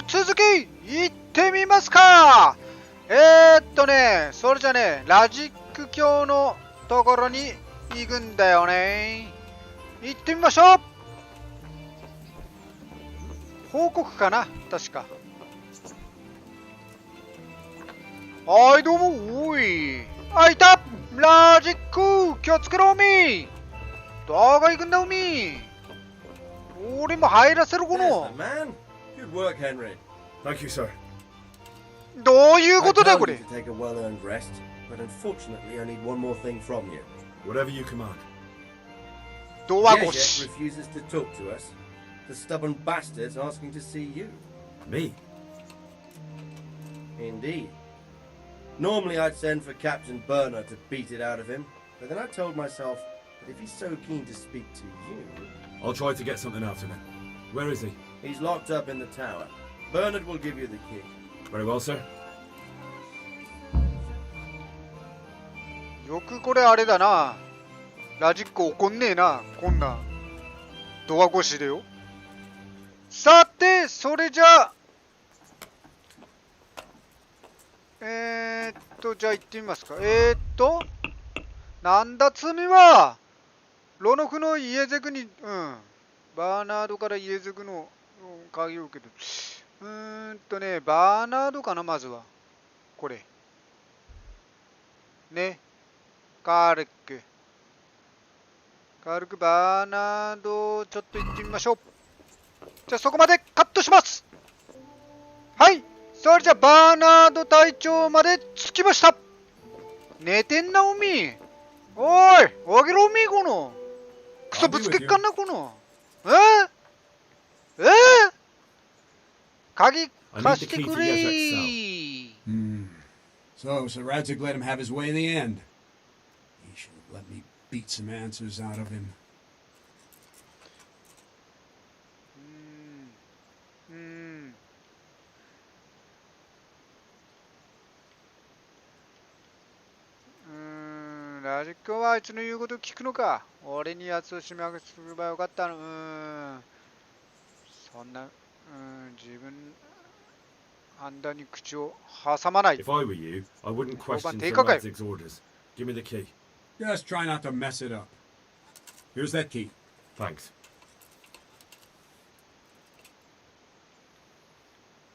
続き行ってみますか。それじゃね、ラジック教のところに行くんだよね。行ってみましょう。報告かな、確か。はい、どうも。おい、あ、いた。ラジック、気をつけろ、おみ。どこ行くんだ、おみ。俺も入らせるこの。Good work, Henry. Thank you, sir. どういうことだよ、これ。I told you to take a well-earned rest, but unfortunately, I need one more thing from you. Whatever you command. ドア越し。refuses to talk to us. The stubborn bastard's asking to see you. Me? Indeed. Normally, I'd send for Captain Burner to beat it out of him, but then I told myself that if he's so keen to speak to you, I'll try to get something out of him. Where is he? he's locked up in the tower. Bernard will give you the key. Very well, sir. よくこれあれだな。ラジック怒んねえな。こんなドア越しでよ。さて、それじゃあじゃあ行ってみますか。なんだ罪はロノフの家族に、バーナードから家族の鍵を受けて、バーナードかな、まずは。これ。ね。軽くバーナード、ちょっと行ってみましょう。じゃあそこまでカットします。はい。それじゃあバーナード隊長まで着きました。寝てんな、おみ。おい、おげろ、おみ、この。クソぶつけっかんな、この。鍵貸してくれー。So Radzig let him have his way in the end. He should have let me beat some answers out of him.ラジックはあいつの言うことを聞くのか。俺にやつを締め上げすればよかったの。そんな、自分判断に口を挟まない。 If I were you, I wouldn't question Radzig's orders. Give me the key. Just try not to mess it up. Here's that key. Thanks.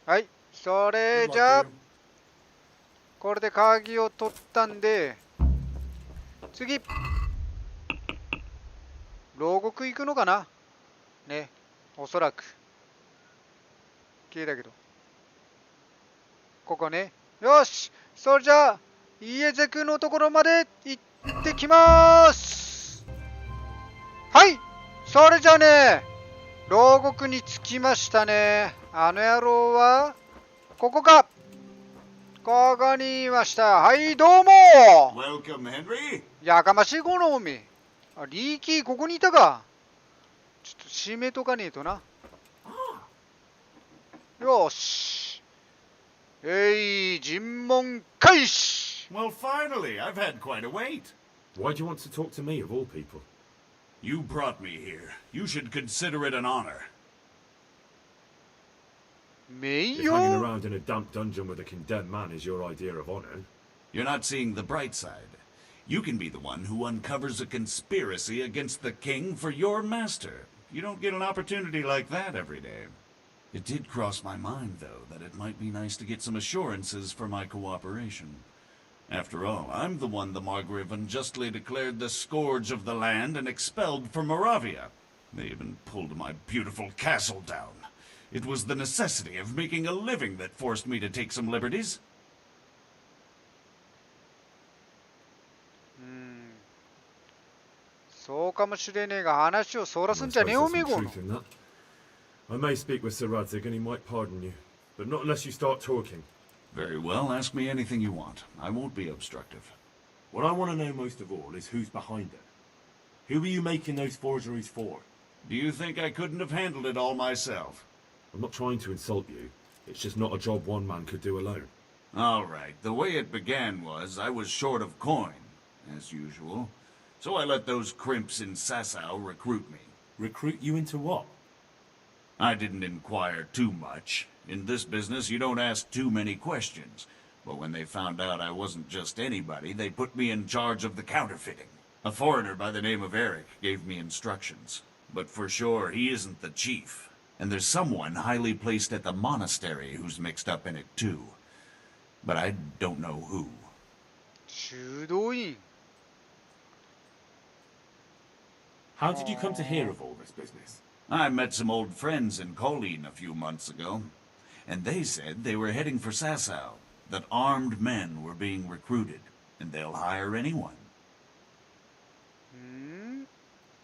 はい、それじゃあこれで鍵を取ったんで、次牢獄行くのかなね、おそらく消えたけど、ここね。よし、それじゃあ家ゼクのところまで行ってきまーす。はい、それじゃあね、牢獄に着きましたね。あの野郎はここか。ここにいました。はい、どうも。 Welcome, Henry. やかましいこのおめ。あ、リーキーここにいたか。ちょっと閉めとかねえとな。よし。尋問開始。 Well, finally, I've had quite a wait. Why do you want to talk to me, of all people? You brought me here. You should consider it an honor. If hanging around in a damp dungeon with a condemned man is your idea of honor. You're not seeing the bright side. You can be the one who uncovers a conspiracy against the king for your master. You don't get an opportunity like that every day. It did cross my mind, though, that it might be nice to get some assurances for my cooperation. After all, I'm the one the Margrave unjustly declared the scourge of the land and expelled from Moravia. They even pulled my beautiful castle down. It was the necessity of making a living that forced me to take some liberties. そうかもしれねえが、話をそらすんじゃねえよ、みごの。I may speak with Sir Radzig and he might pardon you, but not unless you start talking. Very well, ask me anything you want. I won't be obstructive. What I want to know most of all is who's behind it. Who are you making those forgeries for? Do you think I couldn't have handled it all myself? I'm not trying to insult you. It's just not a job one man could do alone. All right, the way it began was I was short of coin, as usual. So I let those crimps in Sasau recruit me. Recruit you into what? I didn't inquire too much. In this business, you don't ask too many questions. But when they found out I wasn't just anybody, they put me in charge of the counterfeiting. A foreigner by the name of Eric gave me instructions. But for sure, he isn't the chief. And there's someone highly placed at the monastery who's mixed up in it too. But I don't know who. 修道院。 How did you come to hear of all this business? I met some old friends in Colleen a few months ago, and they said they were heading for Sasau, that armed men were being recruited, and they'll hire anyone.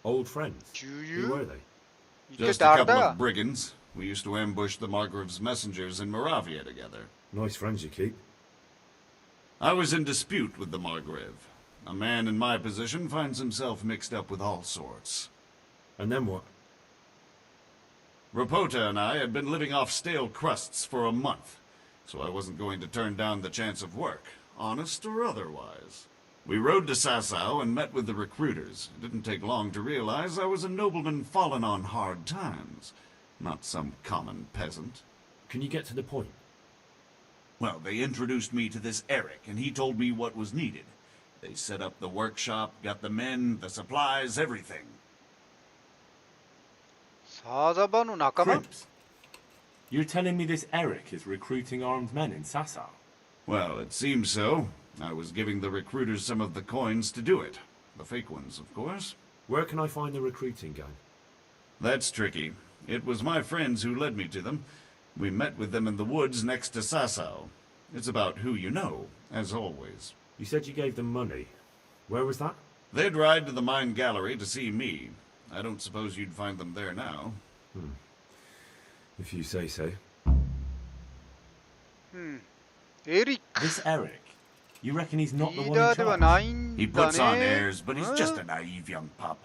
Old friends? Do Who you? were they? Just a couple of brigands. We used to ambush the Margrave's messengers in Moravia together. Nice friends you keep. I was in dispute with the Margrave. A man in my position finds himself mixed up with all sorts. And then what? Rapota and I had been living off stale crusts for a month, so I wasn't going to turn down the chance of work, honest or otherwise. We rode to Sasau and met with the recruiters. It didn't take long to realize I was a nobleman fallen on hard times, not some common peasant. Can you get to the point? Well, they introduced me to this Eric, and he told me what was needed. They set up the workshop, got the men, the supplies, everything. サザバの仲間 Crimps. You're telling me this Eric is recruiting armed men in Sasau? Well, it seems so. I was giving the recruiters some of the coins to do it. The fake ones, of course. Where can I find the recruiting gang? That's tricky. It was my friends who led me to them. We met with them in the woods next to Sasau. It's about who you know, as always. You said you gave them money. Where was that? They'd ride to the mine gallery to see me. I don't suppose you'd find them there now. If you say so. エリック This Eric? You reckon he's not the リー one ダ in ーでは charge? ないん He だ puts on ね airs, but he's just a naive young pup.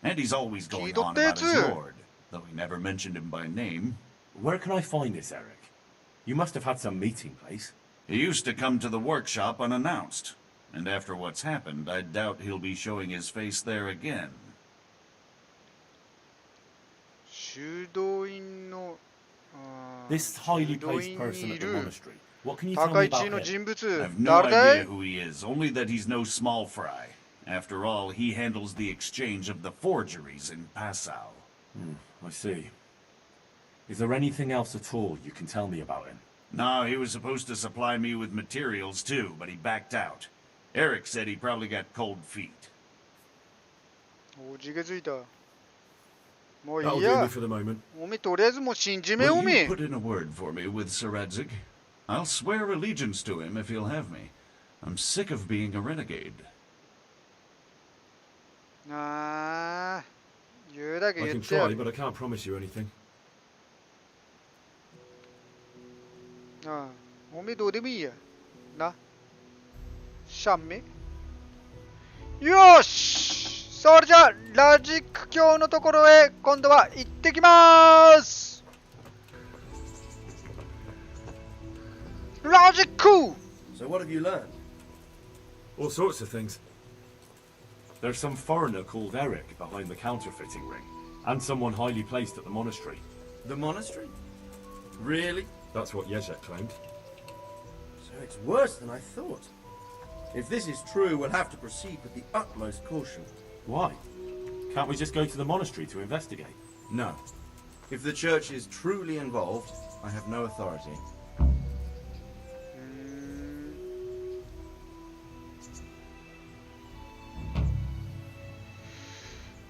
And he's always going on about his lord, though he never mentioned him by name. Where can I find this Eric? You must have had some meeting place. He used to come to the workshop unannounced. And after what's happened, I doubt he'll be showing his face there again. 修道院の This highly 修道 placed 院 person にい at the る monastery. What can you tell 高 me い地 about 位の him? 人物 I've no 誰だ idea い who he is, only that he's no small fry. After all, he handles the exchange of the forgeries in Passau. I see. Is there anything else at all you can tell me about him? No, he was supposed to supply me with materials too, but he backed out. Eric said he probably got cold feet. おじけづいたもうい That'll い do や me for the moment. おめとりあえずもう信じめお Will め you put in a word for me with Sir Radzig? I'll swear allegiance to him if he'll have me. I'm sick of being a renegade. あー言うだけ I 言 can ってや try, る but I can't promise you anything. ああおめどうでもいいやなシャンメよーしそれじゃあラジック教のところへ今度は行ってきまーすラジック So what have you learned? All sorts of things. There's some foreigner called Eric behind the counterfeiting ring, and someone highly placed at the monastery. The monastery? Really? That's what Yezhek claimed. So it's worse than I thought. If this is true, we'll have to proceed with the utmost caution. Why? Can't we just go to the monastery to investigate? No. If the church is truly involved, I have no authority.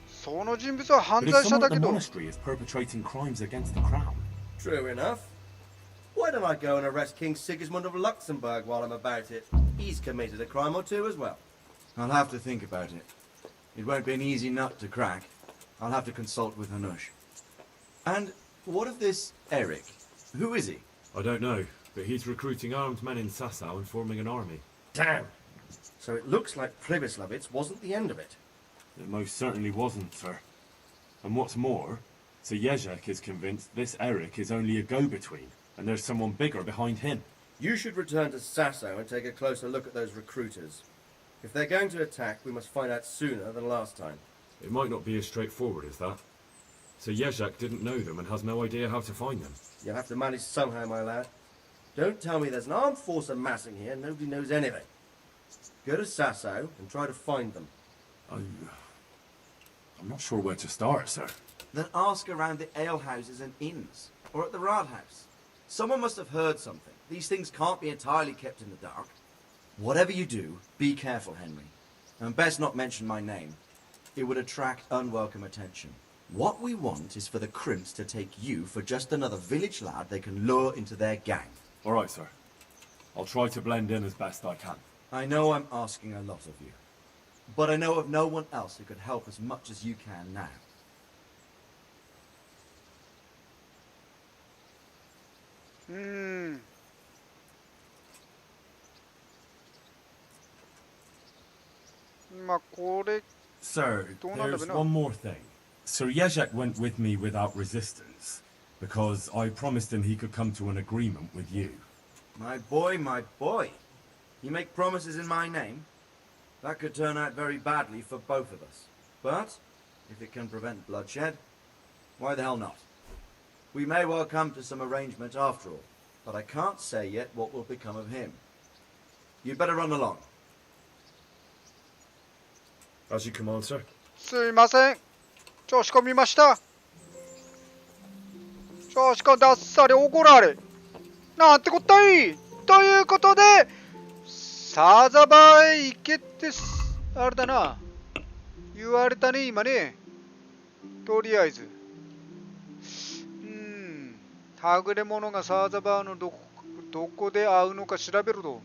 その人物は犯 But 罪 if 者 someone だ at け the ど monastery is perpetrating crimes against the crown, True enough. Why don't I go and arrest King Sigismund of Luxembourg while I'm about it? He's committed a crime or two as well. I'll have to think about it. It won't be an easy nut to crack. I'll have to consult with Hanush. And what of this Eric? Who is he? I don't know, but he's recruiting armed men in Sasau and forming an army. Damn. So it looks like Pribyslavitz wasn't the end of it. it most certainly wasn't, sir. And what's more, Sir Yezhek is convinced this Eric is only a go-between, and there's someone bigger behind him. You should return to Sasau and take a closer look at those recruiters. If they're going to attack, we must find out sooner than last time. It might not be as straightforward as that. So Yezhak didn't know them and has no idea how to find them. You'll have to manage somehow, my lad. Don't tell me there's an armed force amassing here and nobody knows anything. Go to Sasso and try to find them. I'm not sure where to start, sir. Then ask around the alehouses and inns, or at the Rathaus. Someone must have heard something. These things can't be entirely kept in the dark. Whatever you do, be careful, Henry. And best not mention my name. It would attract unwelcome attention. What we want is for the crimps to take you for just another village lad they can lure into their gang. All right, sir. I'll try to blend in as best I can. I know I'm asking a lot of you, but I know of no one else who could help as much as you can now. Sir, there's one more thing. Sir Yezhak went with me without resistance, because I promised him he could come to an agreement with you. My boy. You make promises in my name? That could turn out very badly for both of us. But, if it can prevent bloodshed, why the hell not? We may well come to some arrangement after all, but I can't say yet what will become of him. You'd better run along. As you command, sir. すいません。調子込みました。調子込んだっさり怒られ。なんてこったい。ということで、サザバへ行けってあれだな。言われたね、今ね。とりあえず。はぐれ者がサザバーのどこで会うのか調べると。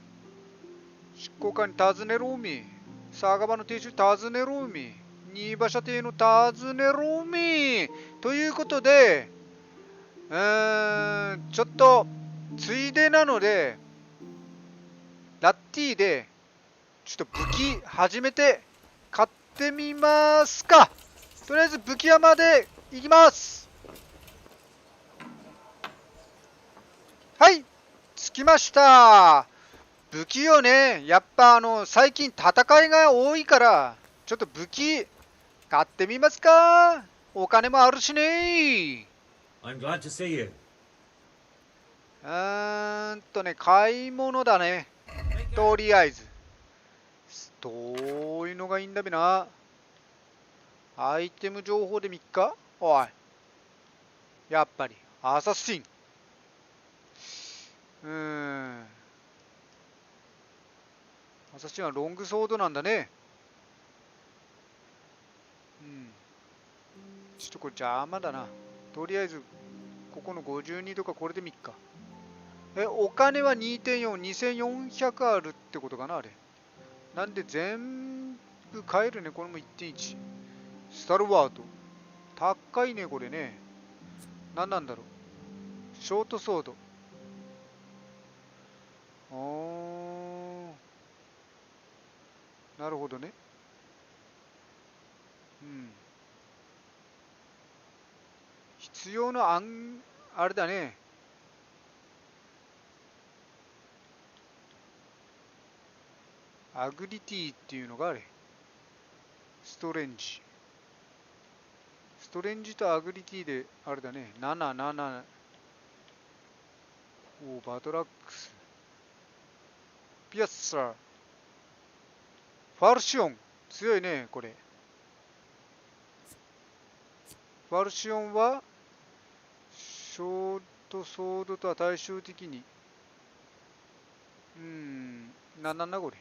執行官に尋ねろみ。サガバの亭主尋ねろみ。新馬車邸の尋ねろみ。ということで、ちょっと、ついでなので、ラッティで、ちょっと武器始めて買ってみますか。とりあえず武器屋まで行きます。はい、着きました。武器をね、やっぱ最近戦いが多いから、ちょっと武器買ってみますか。お金もあるしね。I'm glad to see you. 買い物だね。とりあえず。どういうのがいいんだべな。アイテム情報で3日？おい。やっぱり、アサシン。アサシンはロングソードなんだね。ちょっとこれ邪魔だな。とりあえず、ここの52とかこれで3日。お金は 2.4、2400あるってことかな、あれ。なんで全部買えるね、これも 1.1。スタルワード。高いね、これね。何なんだろう。ショートソード。なるほどね。必要なあれだね。アグリティっていうのがあれ。ストレンジ。ストレンジとアグリティであれだね。7。バトラックス。ピアッサー。ファルシオン。強いね、これ。ファルシオンは、ショートソードとは対照的に。なんだこれ。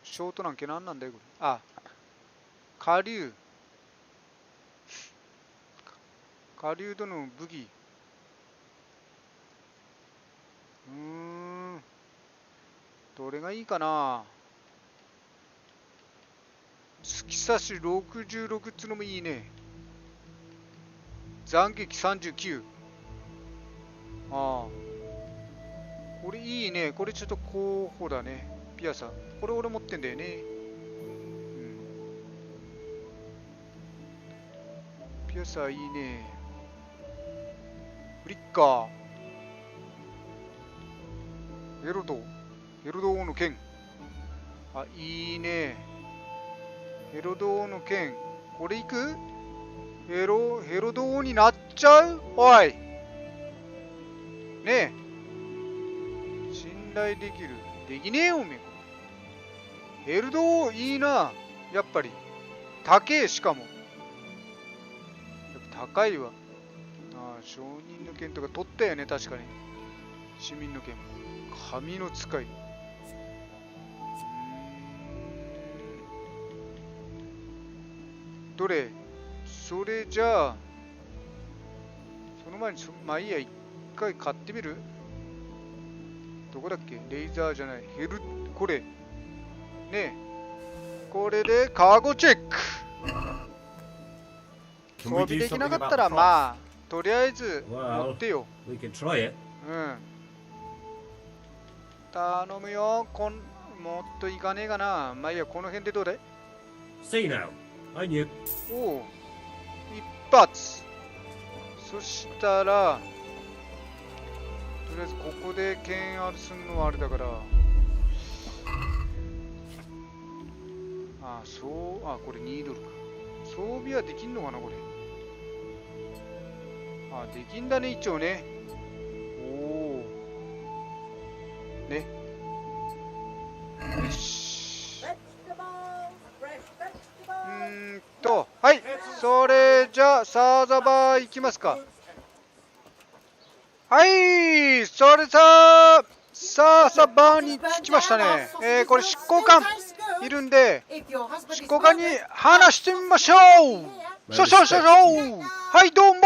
ショートなんけなんなんだよ、これ。あ、下流。下流との武器。どれがいいかな。突き刺し66つのもいいね。斬撃39。これいいね。これちょっと候補だね。ピアサー。これ俺持ってんだよね。ピアサーいいね。フリッカー。ヘロド王の剣。いいね。ヘロド王の剣。これいく？ヘロドになっちゃう？おいねえ、信頼できる？できねえよおめえ。ヘルドいいな、やっぱり高え。しかもやっぱ高いわ。ああ、商人の剣とか取ったよね、確かに。市民の剣、神の使い。どれ？それじゃあその前にまあいいや、一回買ってみる？どこだっけ？レイザーじゃない、これねえ、これでカーゴチェック。装備できなかったらまあとりあえず持ってよ。We can try it. うん、頼むよ。もっといかねえかな。まあいいや、この辺でどうだい？ See now. I knew. おお、一発。そしたらとりあえずここで剣あるすんのはあれだから、あ、そう、あ、これ2ドルか。装備はできんのかなこれ。あ、できんだね、一応ね。おおね。よし。はい、それじゃあサーザバー行きますか。はい、それさサーザバーに着きましたね。これ執行官いるんで、執行官に話してみましょう。はい、どうも。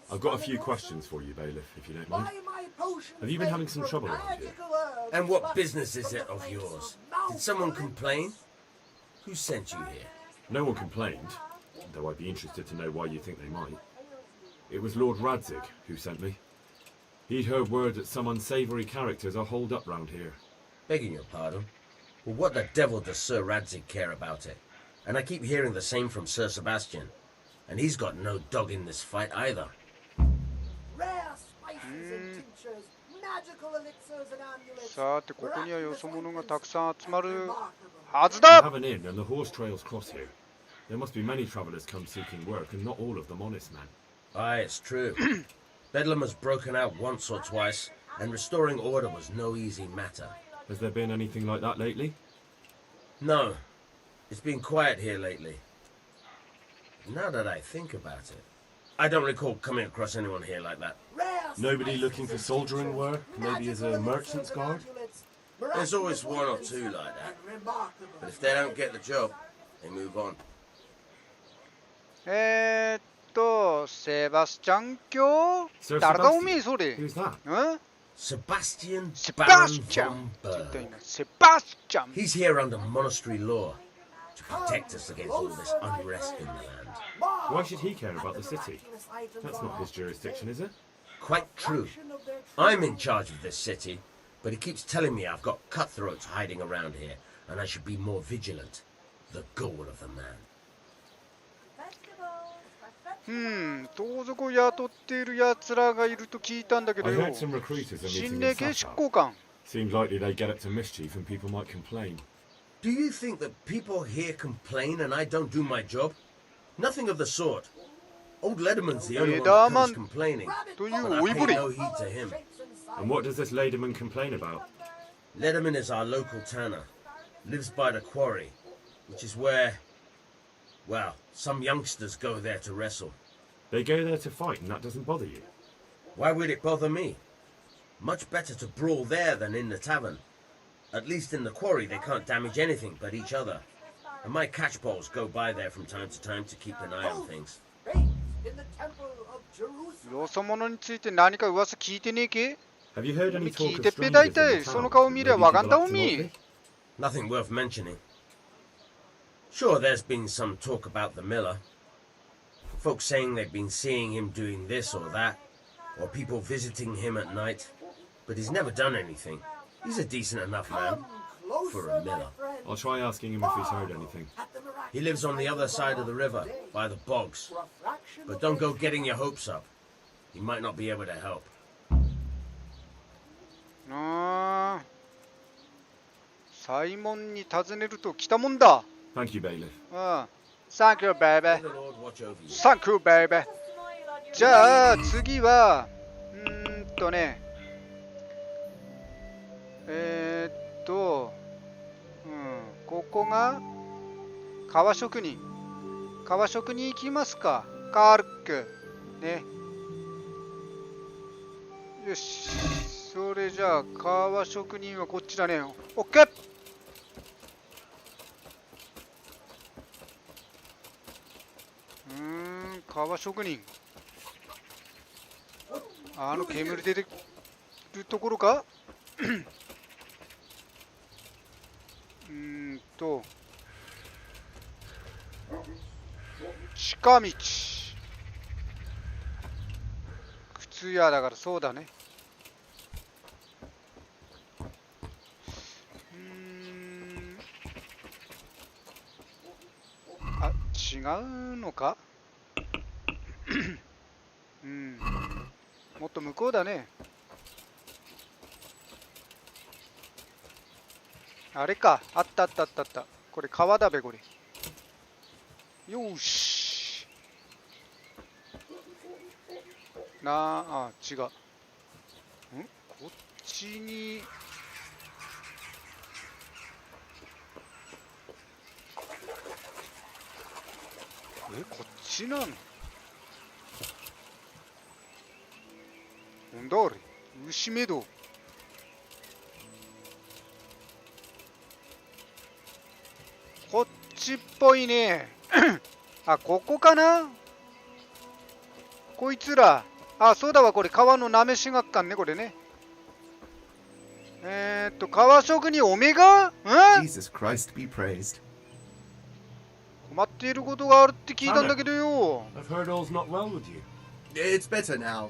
I've got a few questions for you, Bailiff, if you don't mind. Have you been having some trouble around here? And what business is it of yours? Did someone complain? Who sent you here? No one complained, though I'd be interested to know why you think they might. It was Lord Radzig who sent me. He'd heard word that some unsavoury characters are holed up round here. Begging your pardon? Well, what the devil does Sir Radzig care about it? And I keep hearing the same from Sir Sebastian. And he's got no dog in this fight either. Rare spices and tinctures, magical elixirs and amulets. さて、ここにはよそ者がたくさん集まるはずだ。 We have an inn and the horse trails cross here. There must be many travellers come seeking work, and not all of them honest men. Aye, it's true. Bedlam has broken out once or twice, and restoring order was no easy matter. Has there been anything like that lately? No. It's been quiet here lately. Now that I think about it, I don't recall coming across anyone here like that. Nobody looking for soldiering work? Maybe as a merchant's guard? There's always one or two like that. But if they don't get the job, they move on. セバスチャン教？誰だおめえそれ？ Who's that? ん？ Sebastian セバ Baron スチャン von って言った Berg. 今。セバスチャン。 He's here under monastery law to protect us against all this unrest in the land. Why should he care about the city? That's not his jurisdiction, is it? Quite true. I'm in charge of this city, but he keeps telling me I've got cutthroats hiding around here, and I should be more vigilant. The goal of the man. 盗賊を雇っている奴らがいると聞いたんだけど I よ。 heard some recruiters are 心 meeting 霊 in 系執 Safar. 行官。 Seems likely they get up to mischief and people might complain. Do you think that people here complain and I don't do my job? Nothing of the sort. Old Lederman's the only one that comes complaining, とい but う I 老いぼ pay れ。 no heed to him. And what does this Lederman complain about? Lederman is our local tanner, lives by the quarry, which is where, well, some youngsters go there to wrestle. They go there to fight and that doesn't bother you? Why would it bother me? Much better to brawl there than in the tavern. At least in the quarry they can't damage anything but each other. And my catchballs go by there from time to time to keep an eye on things. In the temple of Jerusalem. よそ者について何か噂聞いてねえけ？ Have you heard any 聞 talk い of てっぺ strangers 大 in 体 the その town? 顔見りゃ Maybe わかんだ people お up to み Motley?。 Nothing worth mentioning. Sure, there's been some talk about the miller. Folks saying they've been seeing him doing this or that, or people visiting him at night. But he's never done anything. He's a decent enough man for a miller. I'll try asking him if he's heard anything. He lives on the other side of the river, by the bogs. But don't go getting your hopes up. He might not be able to help. ああ、サイモンに尋ねると来たもんだ。Thank you, bailiff. うん。Thank you, baby. May the Lord watch over you. Thank you, baby. じゃあ、次は、ね。ここが、革職人。革職人行きますか。カールク。ね。よし。それじゃあ、革職人はこっちだね。オッケー。革職人。あの煙出てるところか。近道。靴屋だからそうだね。あ、違うのか。もっと向こうだね。あれか。あったあったあったあった。これ川だべこれ。よし。違う。こっちに。こっちなの。なんだあれ。牛メド。こっちっぽいね。あ、ここかな。こいつら。あ、そうだわ、これ川のなめし学館ね、これね。川職人オメガJesus Christ be praised. 困っていることがあるって聞いたんだけどよ。I've heard all's not well with you. It's better now.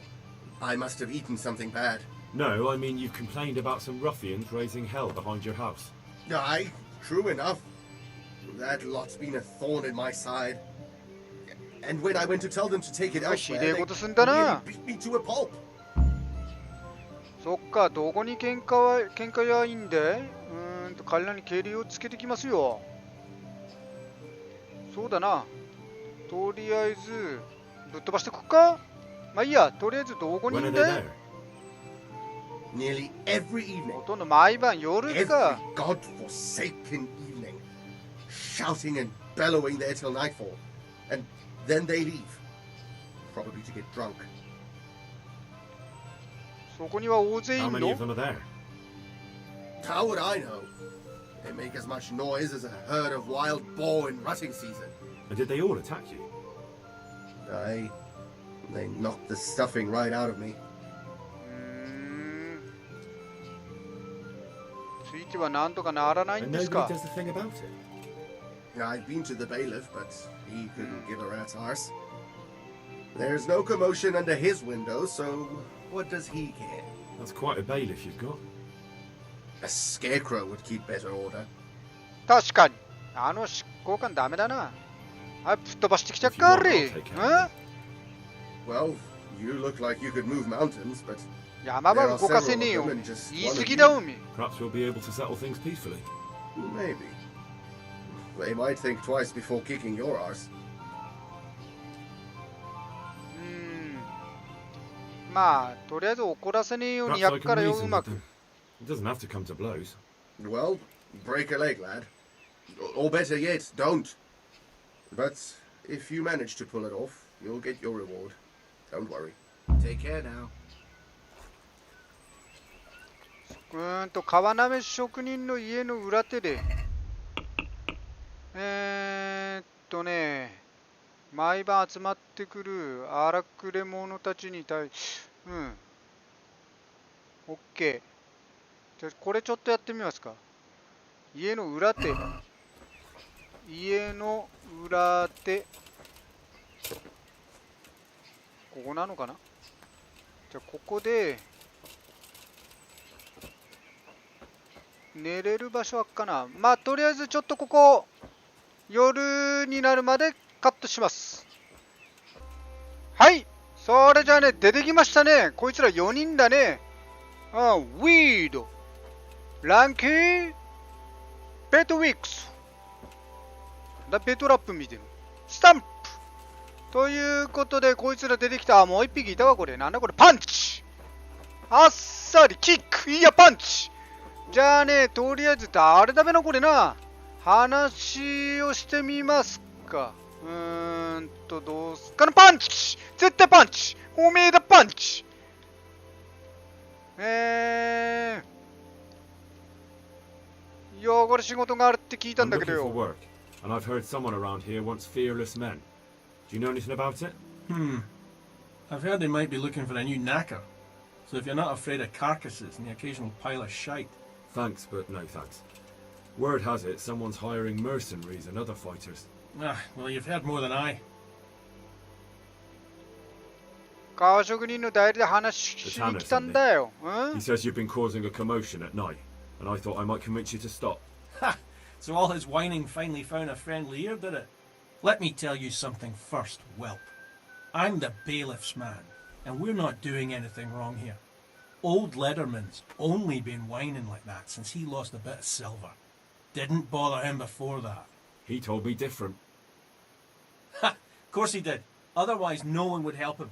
I must have eaten something bad. No, I mean you've complained about some ruffians raising hell behind your house. Aye, true enough. That lot's been a thorn in my side. And when I went to tell them to take it elsewhere, they nearly beat me to a pulp. そっか、どこに喧嘩やいいんで彼らに敬礼をつけてきますよ。そうだな。とりあえずぶっ飛ばしてくか。まあいいや、とりあえずどこにいんだい。 Nearly every evening. ほとんど毎晩夜か。 Every godforsaken evening. Shouting and bellowing there till nightfall. And then they leave. Probably to get drunk. そこには大勢いるの。 How many of them are there? How would I know? They make as much noise as a herd of wild boar in rutting season. And did they all attack you? Aye. They knocked the stuffing right out of me. ついてはなんとかならないん And です nobody か。 does the thing about it. I've been to the bailiff, but he couldn't give a rat's arse. There's no commotion under his window, so what does he care? That's quite a bailiff you've got. A scarecrow would keep better order. 確かに。あの執行官ダメだな。はい、ぶっ飛ばしてきちゃっかり。Well, you look like you could move mountains, but 山は動かせねえよ。言い過ぎだおめ。 Perhaps we'll be able to settle things peacefully. Maybe. They might think twice before kicking your arse. まあ、とりあえず怒らせねえように Perhaps や I っ can からよ、う reason ま with く。 them. It doesn't have to come to blows. Well, break a leg, lad. Or better yet, don't. But if you manage to pull it off, you'll get your reward. Don't worry. Take care now. 川なめ職人の家の裏手で。毎晩集まってくる荒くれ者たちに対し、オッケー。じゃあこれちょっとやってみますか。家の裏手。家の裏手。ここなのかな。じゃあここで寝れる場所あっかな。まあとりあえずちょっとここ夜になるまでカットします。はい、それじゃあね、出てきましたね。こいつら4人だね。ウィード、ランキー、ペットウィックス、だペトラップ見てる。スタンプということで、こいつら出てきた。もう一匹いたわ、これ。なんだこれ。パンチあっさりキックいやパンチ。じゃあね、とりあえず誰だべなこれな。話をしてみますか。どうすっかな。パンチ絶対パンチおめえだパンチ。いや、これ仕事があるって聞いたんだけど I'm looking for よ。 work, and I've heard someone around here wants fearless men. Do you know anything about it? I've heard they might be looking for a new knacker. So if you're not afraid of carcasses and the occasional pile of shite. Thanks, but no thanks. Word has it someone's hiring mercenaries and other fighters. Well, you've heard more than I. 革職人の代理で話しに来たんだよ。He says you've been causing a commotion at night, and I thought I might convince you to stop. Ha! So all his whining finally found a friendly ear, did it? Let me tell you something first, whelp. I'm the bailiff's man, and we're not doing anything wrong here. Old Lederman's only been whining like that since he lost a bit of silver. Didn't bother him before that. He told me different. Ha! Of course he did. Otherwise no one would help him.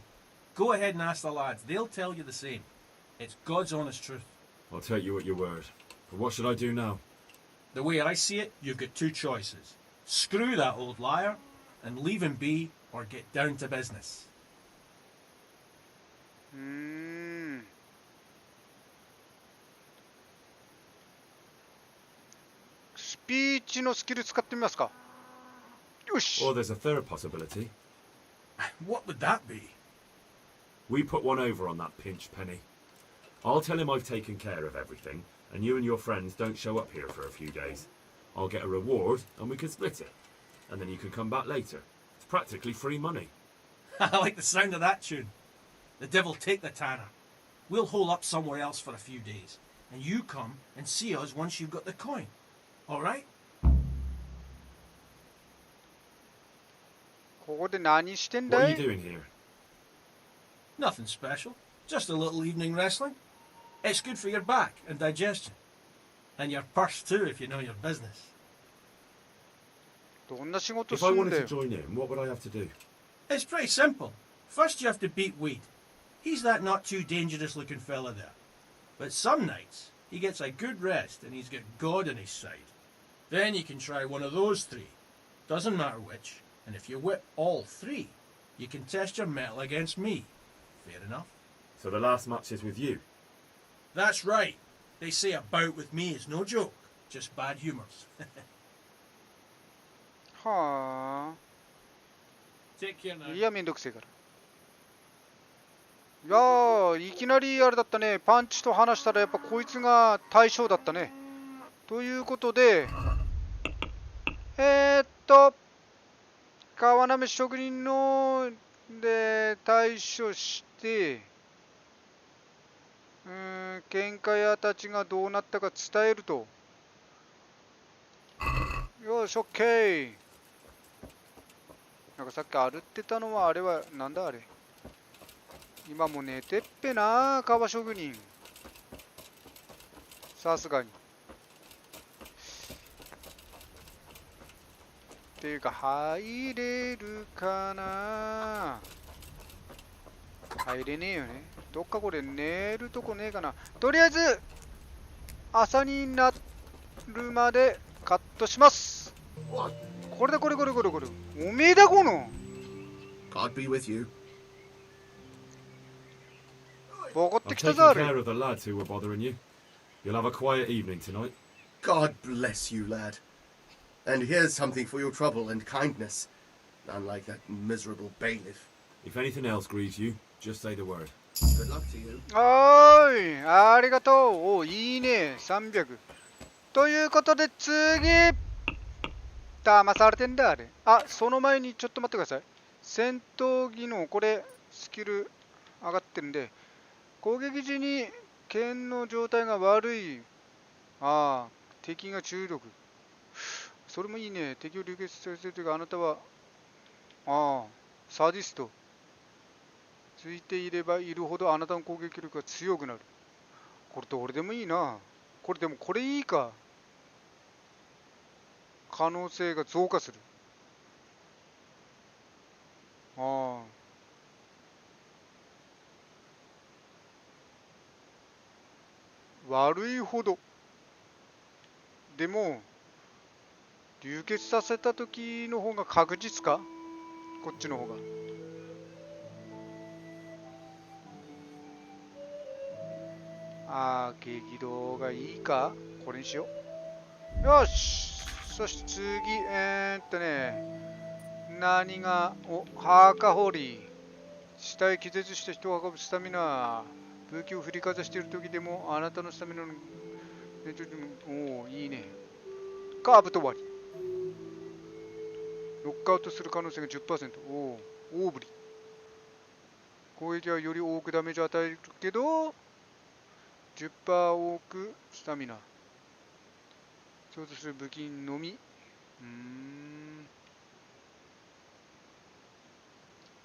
Go ahead and ask the lads. They'll tell you the same. It's God's honest truth. I'll take you at your word. But what should I do now? The way I see it, you've got two choices. Screw that old liar and leave him be, or get down to business. スピーチのスキル使ってみますか。よし。 Or there's a third possibility. What would that be? We put one over on that pinch penny. I'll tell him I've taken care of everything, and you and your friends don't show up here for a few days. I'll get a reward, and we can split it. And then you can come back later. It's practically free money. I like the sound of that tune. The devil take the tanner. We'll hole up somewhere else for a few days, and you come and see us once you've got the coin. All right? ここで何してんだ What い are you doing here? Nothing special. Just a little evening wrestling. It's good for your back and digestion. And your purse too, if you know your business. どんな仕事 If す I るん wanted だ to よ。 join in, what would I have to do? It's pretty simple. First you have to beat Weed. He's that not too dangerous looking fella there. But some nights, he gets a good rest and he's got God on his side. Then you can try one of those three. Doesn't matter which. And if you whip all three, you can test your mettle against me. Fair enough. So the last match is with you? That's right. They say a bout with me is no joke. Just bad humours. は Take care あ。 now. いや、めんどくせえから。いやー、いきなりあれだったね。パンチと話したらやっぱこいつが対象だったね。ということで、川なめ職人ので対処して、喧嘩屋たちがどうなったか伝えると。よし、オッケー。なんかさっき歩ってたのはあれはなんだあれ。今も寝てっぺな、革職人。さすがに。っていうか入れるかな。入れねえよね。どっかこれ寝るとこねえかな。とりあえず朝になるまでカットします。これだこれ。おめえだこの。God be with you. ボコって I've きた taken ぞあれ。 care of the lads who were bothering you. You'll have a quiet evening tonight. God bless you, lad. And here's something for your trouble and kindness. Unlike that miserable bailiff. If anything else grieves you, just say the word. Good luck to you. おーい、ありがとう。おいいね、300。ということで次、騙されてんだあれ。あ、その前にちょっと待ってください。戦闘技能、これ、スキル上がってるんで、攻撃時に剣の状態が悪い。ああ、敵が注力。それもいいね。敵を流血させるというか、あなたは、ああ、サディスト。ついていればいるほどあなたの攻撃力が強くなる。これどれでもいいな。これでもこれいいか。可能性が増加する。ああ、悪いほど。でも流血させた時の方が確実か、こっちの方が。ああ、激動がいいか、これにしよう。よし、そして次、何が、墓掘り。死体気絶した人を運ぶスタミナ。武器を振りかざしている時でもあなたのスタミナの、おお、いいね。カーブと割り。ノックアウトする可能性が 10%。おお、大振り。攻撃はより多くダメージを与えるけど、10% 多くスタミナ。そうとする武器のみ。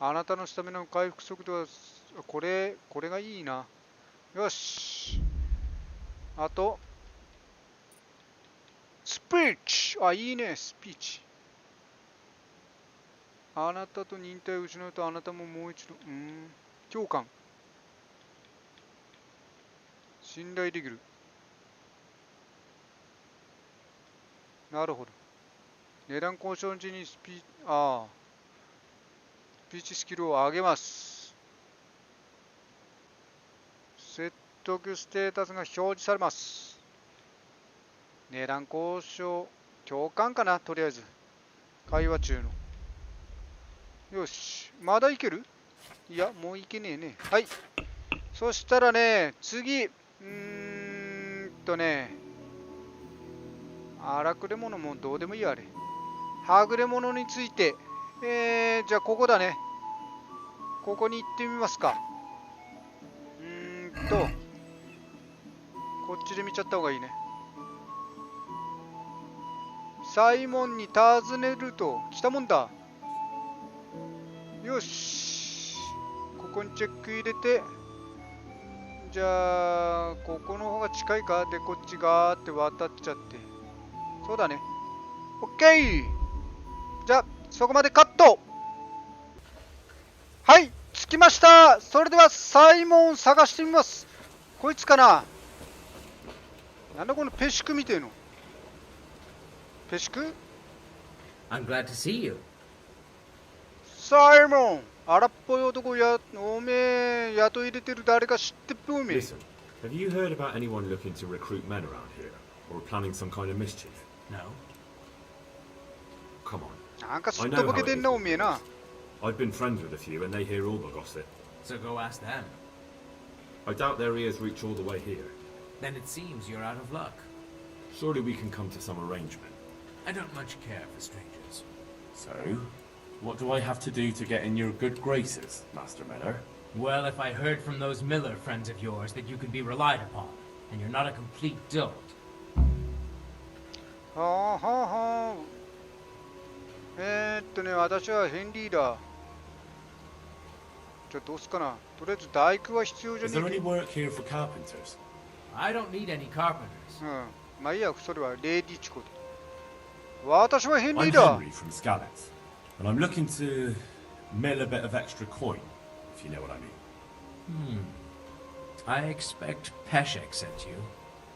あなたのスタミナの回復速度は、これがいいな。よし。あと、スピーチ。あ、いいね、スピーチ。あなたと忍耐を失うとあなたももう一度、共感。信頼できる。なるほど。値段交渉時にスピーチスキルを上げます。説得ステータスが表示されます。値段交渉、共感かな、とりあえず。会話中の。よし。まだいける？いや、もういけねえね。はい。そしたらね、次。荒くれ者もどうでもいいや、あれ。はぐれ者について。じゃあここだね。ここに行ってみますか。こっちで見ちゃった方がいいね。サイモンに尋ねると来たもんだ。よし。ここにチェック入れて。じゃあ、ここの方が近いか。で、こっちガーって渡っちゃって。そうだね。オッケー。じゃあ、そこまでカット。はい、着きました。それではサイモン探してみます。こいつかな。なんだこのペシクみてえの。ペシク？ I'm glad to see you. サイモン、荒っぽい男や、おめえ雇い入れてる誰か知ってっぽいめ。 Listen, have you heard about anyone looking to recruit men around here? Or planning some kind of mischief? No. Come on. なんかすっとぼけてんな、おめえな。I've been friends with a few and they hear all the gossip. So go ask them. I doubt their ears reach all the way here. Then it seems you're out of luck. Surely we can come to some arrangement. I don't much care for strangers. So, what do I have to do to get in your good graces, Master Miller? Well, if I heard from those Miller friends of yours that you can be relied upon, and you're not a complete dolt. はあはあはあ。私はヘンリーだ。じゃあどうすかな。とりあえず大工は必要じゃ Is ね there え any work here for carpenters? I don't need any carpenters. まあいいや、それはレディチコで。私はヘンリー I'm だ。 Henry from Scalets, and I'm looking to mill a bit of extra coin, if you know what I mean. I expect Peshek sent you.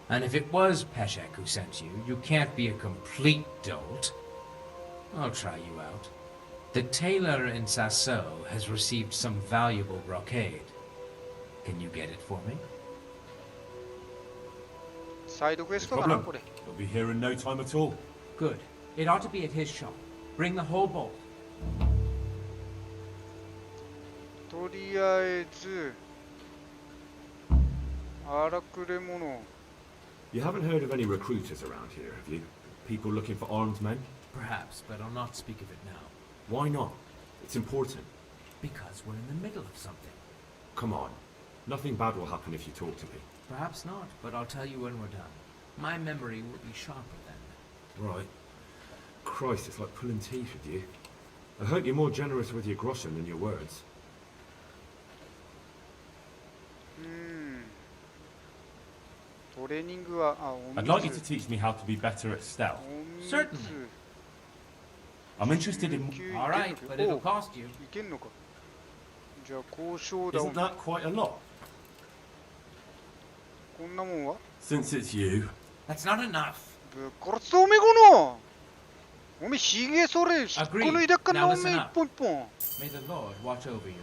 And if it was Peshek who sent you, you can't be a complete dolt. I'll try you out. The tailor in Sasso has received some valuable brocade. Can you get it for me? サイドクエ No ストかな、 problem. これ。 It'll be here in no time at all. Good. It ought to be at his shop. Bring the whole bolt. とりあえず、荒くれ者。You haven't heard of any recruiters around here, have you? People looking for armed men? Perhaps, but I'll not speak of it now. Why not? It's important. Because we're in the middle of something. Come on. Nothing bad will happen if you talk to me. Perhaps not, but I'll tell you when we're done. My memory will be sharper then. Right. Christ, it's like pulling teeth with you. I hope you're more generous with your groschen than your words. トレーニングは、お I'd like you to teach me how to be better at stealth. お水 Certainly. I'm interested in. All right, but it'll cost you. いけんのか。じゃあ交渉だ。 Isn't that quite a lot? こんなもんは Since it's you. That's not enough. ぶっ殺すぞおめえこの。おめえひげそれ引っこ抜いてっかなおめえ一本一本。 May the Lord watch over you.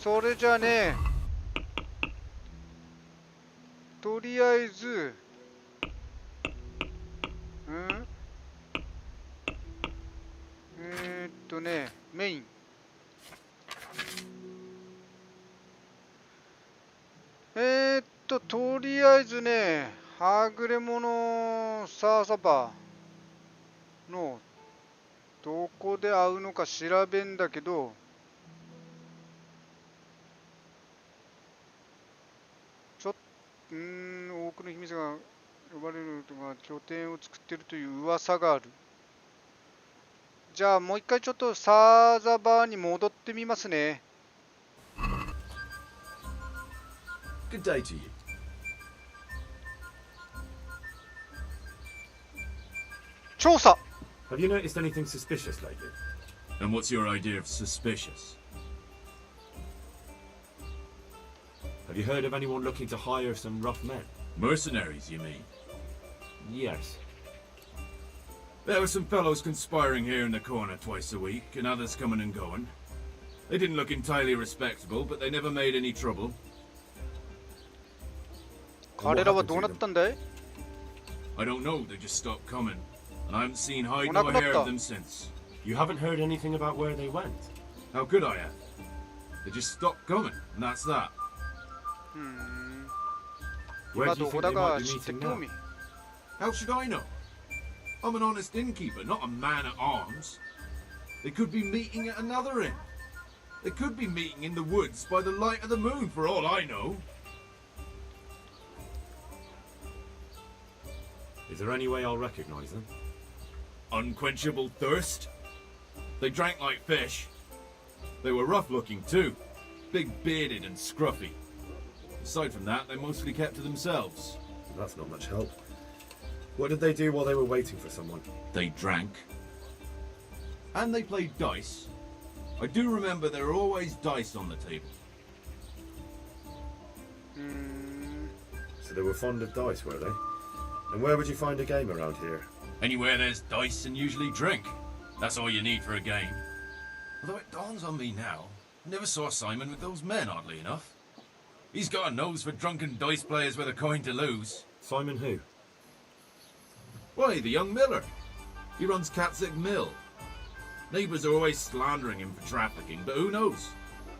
それじゃね、とりあえず、メイン。とりあえずね、はぐれ者サーサバのどこで会うのか調べんだけど、多くの秘密が呼ばれるとか拠点を作ってるという噂がある。じゃあもう一回ちょっとサーザバーに戻ってみますね。Good day to you. Chosa. Have you noticed anything suspicious lately? And what's your idea of suspicious? Have you heard of anyone looking to hire some rough men? Mercenaries, you mean? Yes. There were some fellows conspiring here in the corner twice a week, and others coming and going. They didn't look entirely respectable, but they never made any trouble. 彼らはどうなったんだい? I don't know, they just stopped coming. And I haven't seen hide nor hair of them since. You haven't heard anything about where they went? How could I have? They just stopped coming, and that's that. Where do you think they might be meeting now? How should I know? I'm an honest innkeeper, not a man at arms. They could be meeting at another inn. They could be meeting in the woods by the light of the moon, for all I know. Is there any way I'll recognize them? Unquenchable thirst. They drank like fish. They were rough-looking too, big-bearded and scruffy. Aside from that, they mostly kept to themselves. That's not much help. What did they do while they were waiting for someone? They drank. And they played dice. I do remember there were always dice on the table. So they were fond of dice, were they? And where would you find a game around here? Anywhere there's dice and usually drink. That's all you need for a game. Although it dawns on me now, I never saw Simon with those men, oddly enough. He's got a nose for drunken dice players with a coin to lose. Simon who? Why, the young miller. He runs Katzig Mill. Neighbours are always slandering him for trafficking, but who knows?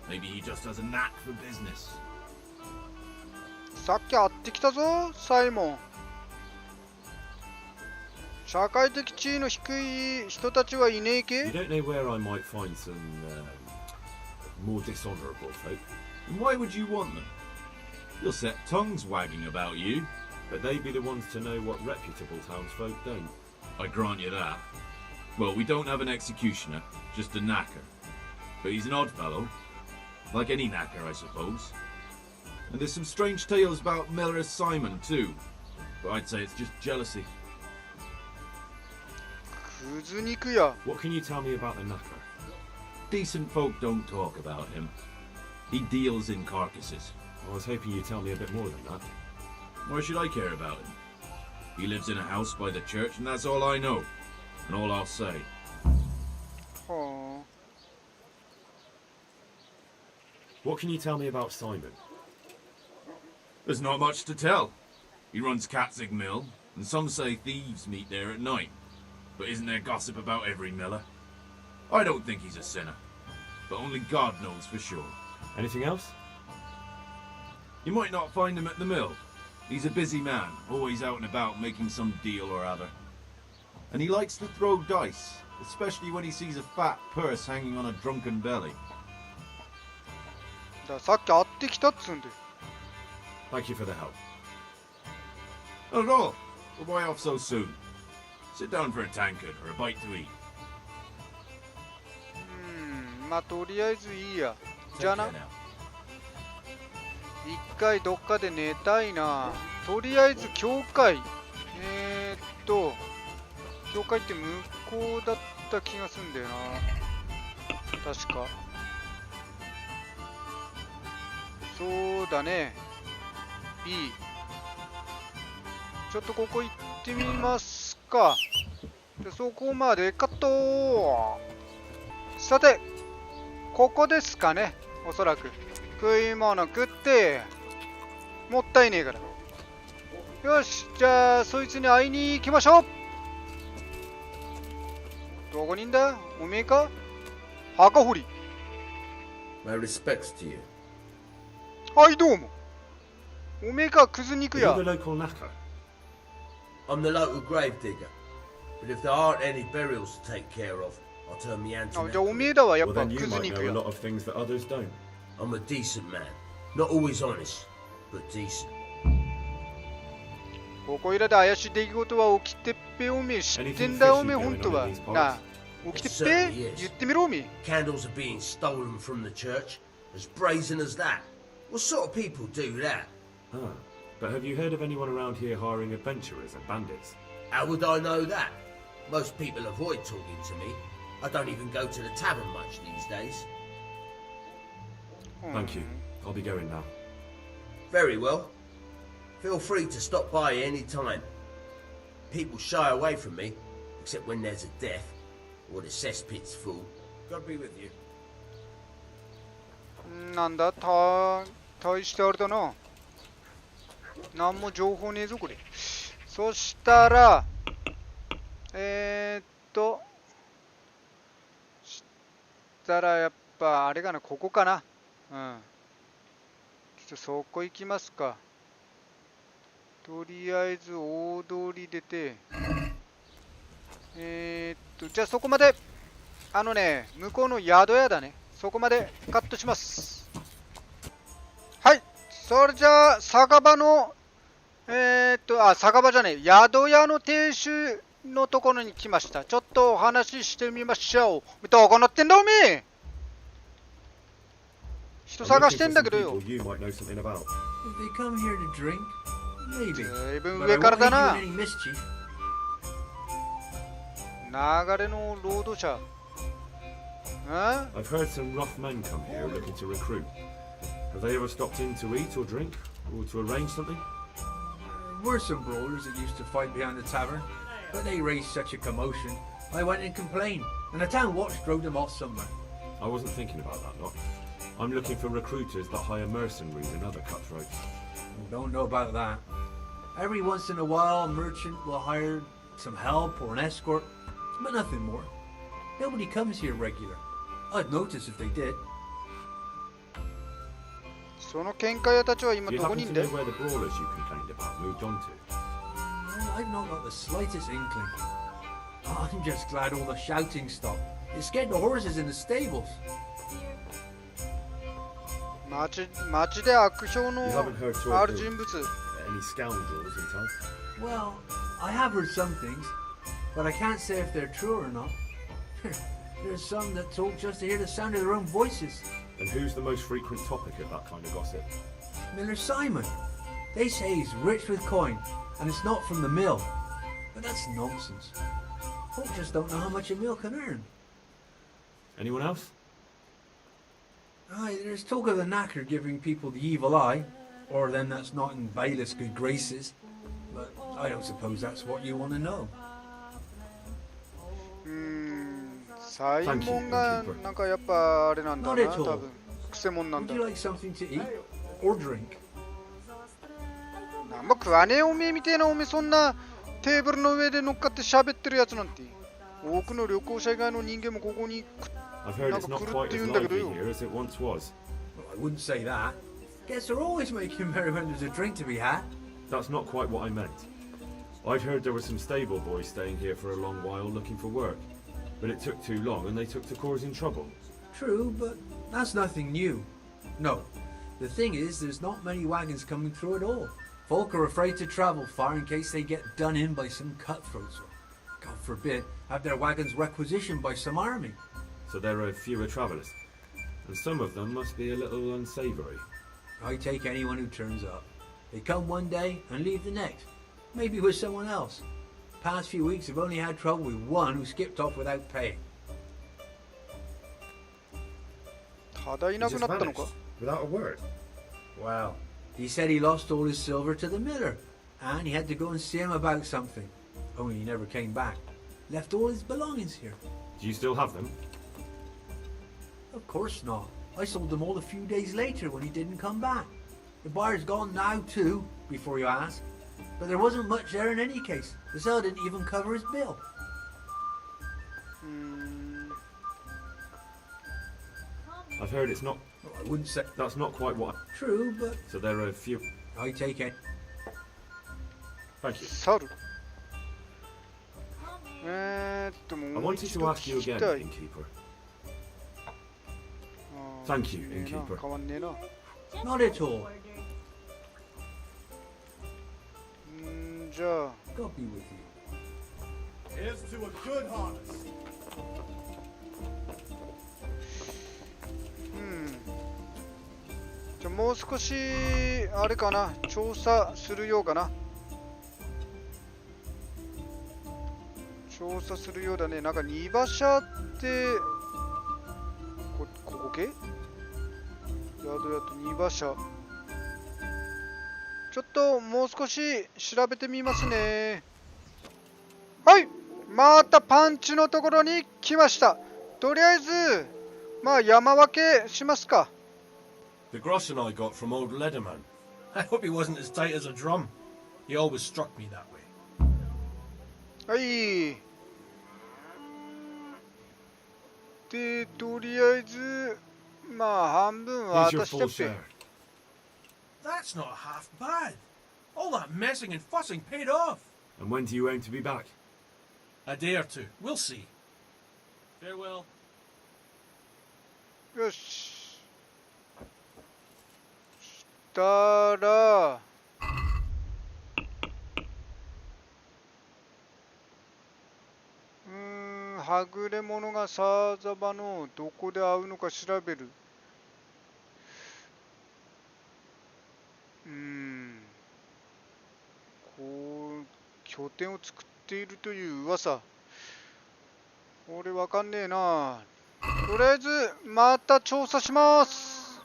Maybe he just has a knack for business. さっき会ってきたぞ、サイモン。社会的地位の低い人たちはいねえけ? You don't know where I might find some more dishonourable folk. And why would you want them? You'll set tongues wagging about you. But they'd be the ones to know what reputable townsfolk don't. I grant you that. Well, we don't have an executioner, just a knacker. But he's an odd fellow. Like any knacker, I suppose. And there's some strange tales about Miller Simon, too. But I'd say it's just jealousy. クズ肉や。 What can you tell me about the knacker? Decent folk don't talk about him. He deals in carcasses. I was hoping you'd tell me a bit more than that. Why should I care about him? He lives in a house by the church, and that's all I know. And all I'll say. はあ。 What can you tell me about Simon? There's not much to tell. He runs Katzig Mill, and some say thieves meet there at night. But isn't there gossip about every miller? I don't think he's a sinner. But only God knows for sure. Anything else? You might not find him at the mill. He's a busy man, always out and about making some deal or other. And he likes to throw dice, especially when he sees a fat purse hanging on a drunken belly. ださっき会ってきたっつうんで。 Thank you for the help. Not at all. But why off so soon? Sit down for a tankard or a bite to eat. まあとりあえずいいや。じゃあな。 Take care now. 一回どっかで寝たいな。とりあえず教会。教会って向こうだった気がするんだよな。確か。そうだね。B。ちょっとここ行ってみますか。でそこまでカット。さて、ここですかね。おそらく。食い物食って、もったいねえから。よし、じゃあ、そいつに会いに行きましょう。どこにいんだ？おめえか？墓掘り。My respects to you. はい、どうも。おめえか、クズ肉や。 You're the local knacker. I'm the local grave digger. But if there aren't any burials to take care of, I'll turn me hand to あ、じゃあおめえだわ、やっ Well, ぱ then ク you ズ might 肉 know a や。 lot of things that others don't. I'm a decent man. Not always honest, but decent. ここいらで怪しい出来事は起きてっぺおめえ知ってんだおめえほんとは。なあ、起きてっぺ言ってみろおめえ。 Candles are being stolen from the church. As brazen as that. What sort of people do that? Ah, but have you heard of anyone around here hiring adventurers and bandits? How would I know that? Most people avoid talking to me. I don't even go to the tavern much these days. Thank you. I'll be going now. Very well. Feel free to stop by any time. People shy away from me, except when there's a death or the cesspit's full. God be with you. なんだ、大してあれだな。なんも情報ねえぞ、これ。そしたら、したらやっぱ、あれかな、ここかな。うん。ちょっとそこ行きますか。とりあえず大通り出て、じゃあそこまで、向こうの宿屋だね。そこまでカットします。はい。それじゃあ、酒場の、酒場じゃねえ、宿屋の亭主のところに来ました。ちょっとお話ししてみましょう。どこ乗ってんだおめえ。人探してんだけどよ。You might know something about. If they come here to drink, maybe. 随分 But 上 I から won't だ lead な。 you in any mischief. 流れの労働者。I've heard some rough men come here looking to recruit. Have they ever stopped in to eat or drink, or to arrange something? There were some brawlers that used to fight behind the tavern, but they raised such a commotion. I went and complained, and the town watch drove them off somewhere. I wasn't thinking about that lot. I'm looking for recruiters that hire mercenaries and other cutthroats. Don't know about that. Every once in a while, a merchant will hire some help or an escort, but nothing more. Nobody comes here regular. I'd notice if they did. その喧嘩屋たちは今 Do you どこ happen にいん to だ know よ。 where the brawlers you complained about moved on to? I've not got the slightest inkling. I'm just glad all the shouting stopped. It scared the horses in the stables. 街で悪評の You haven't heard あ talk る of 人物。 any scoundrels in town? Well, I have heard some things, but I can't say if they're true or not. There's some that talk just to hear the sound of their own voices. And who's the most frequent topic of that kind of gossip? Miller Simon. They say he's rich with coin, and it's not from the mill. But that's nonsense. Folk just don't know how much a mill can earn. Anyone else? Aye, there's talk of the knacker giving people the evil eye, or them that's not in bailiff's good graces. But I don't suppose that's what you want to know. サイモンがなんかやっぱあれなんだな、 Not at 多 all. 分クセモンなん Would だ。 you like something to eat or drink? なんも食わねえおめえみてえなおめえそんなテーブルの上で乗っかって喋ってるやつなんて多くの旅行者以外の人間もここに I've heard it's not quite as lively here as it once was. Well, I wouldn't say that. Guests are always making merry when there's a drink to be had. That's not quite what I meant. I'd heard there were some stable boys staying here for a long while looking for work, but it took too long and they took to causing trouble. True, but that's nothing new. No, the thing is there's not many wagons coming through at all. Folk are afraid to travel far in case they get done in by some cutthroats or, God forbid, have their wagons requisitioned by some army. So there are fewer travellers, and some of them must be a little unsavoury. I take anyone who turns up. They come one day and leave the next, maybe with someone else. Past few weeks, I've only had trouble with one who skipped off without paying. ただいなくなったのか Without a word. Well, he said he lost all his silver to the miller, and he had to go and see him about something. Only he never came back. Left all his belongings here. Do you still have them? Of course not. I sold them all a few days later when he didn't come back. The buyer's gone now too, before you ask. But there wasn't much there in any case. The seller didn't even cover his bill. I've heard it's not... Oh, I wouldn't say... That's not quite what... True, but... So there are a few... I take it. Thank you. 猿。I もう wanted 一 to 度 ask you 聞き again, たい。 innkeeper. Thank you, ねえな innkeeper. 変わんねえな。Not at all. じゃあ。 God be with you. Here's to a good harvest. じゃあもう少しあれかな、調査するようかな。調査するようだね。なんか2馬車ってここ系？宿屋と2馬車。ちょっともう少し調べてみますね。はい、またパンチのところに来ました。とりあえずまあ山分けしますか。The groschen I got from old Leatherman. I hope he wasn't as tight as a drum. He always struck me that way. はい。で、とりあえず、まあ半分は Here's your 私だ full って。 share. That's not half bad. All that messing and fussing paid off. And when do you aim to be back? A day or two. We'll see. Farewell. よし。したら、はぐれ者がサーザバのどこで会うのか調べる。こう拠点を作っているという噂。俺わかんねえな。とりあえずまた調査します。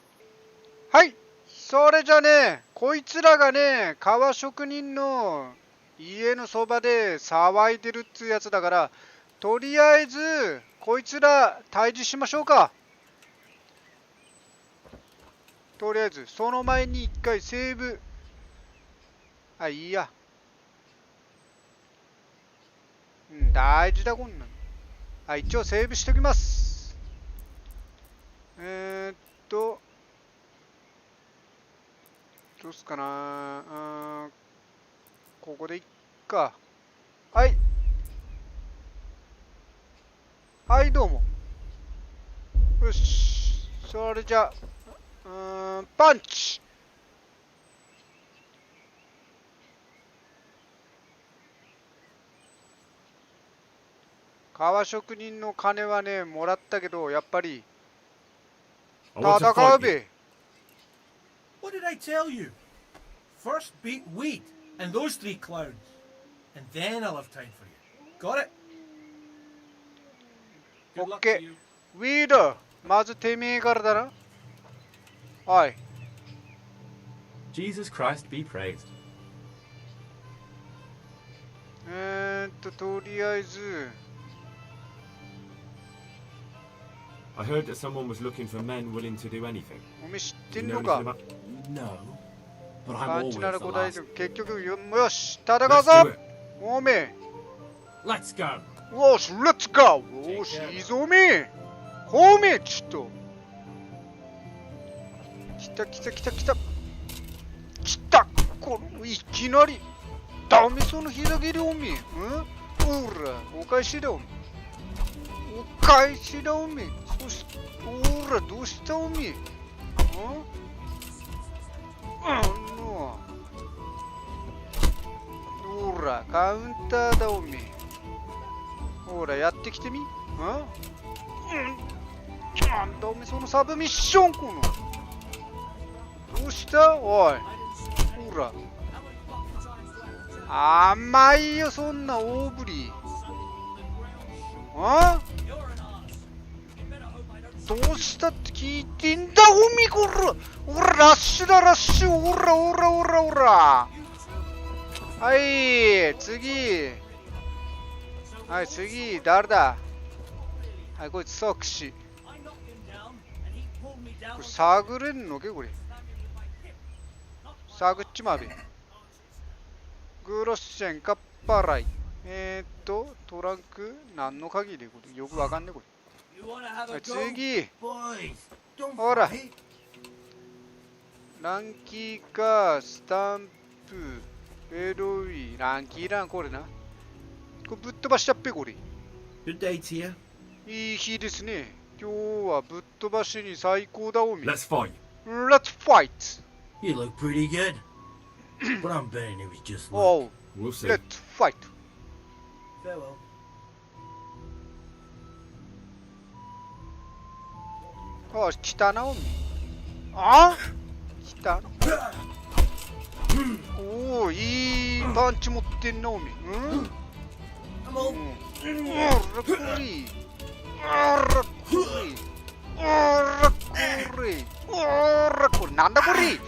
はい、それじゃね、こいつらがね、革職人の家のそばで騒いでるっつうやつだから、とりあえずこいつら退治しましょうか。とりあえずその前に一回セーブ。あ、いいや。大事だこんなの。あ、一応セーブしておきます。どうすかな。ここでいっか。はい。はい、どうも。よし。それじゃあ、パンチ。革職人の金はね、もらったけど、やっぱり戦うべ。What did I tell you? First beat wheat and those 3 clowns, and then I'll have time for you. Got it? Good luck to you. ウィーダー、まずてめえからだな。はい。Jesus Christ be praised. とりあえず。I heard that someone was looking for men willing to do anything. おめえ知ってんのか。 No, but パ I'm ンチな always ら the 答え last. て結局よし戦う Let's ぞ do it. おめえ Let's go. よしレッツゴーよしいいぞおめえおめえちょっと来た来た来た来た来たこれいきなりダメそうな膝蹴りおめえほらお返しだおめえお返しだおめえそしてほらどうしたおめえほらカウンターだおめえほらやってきてみなんだおめえそのサブミッションこのどうしたおいほら甘いよそんな大振り。あ？どうしたって聞いてんだおみこら。おらラッシュだラッシュ。おらおらおらおら。はい次。はい次誰だ。はいこいつ即死。これ探れんのけこれ。探っちまべ。グロッシェンカッパライ。トランク何の鍵でこれよくわかんねえこれ。次ほらランキーかスタンプエロイランキーランこれな。これぶっ飛ばしちゃっぺこれ。 Good day to you. いい日ですね。今日はぶっ飛ばしに最高だおみ。 Let's fight. Let's fight. You look pretty good. But I'm betting it was just luck. Oh, We'll see. let's fight. Farewell. あ、来たなおみ。あ？来た。おお、いいパンチ持ってんなおみ。うん？おらこり。おらこり。おらこり。おらこり。なんだこれ。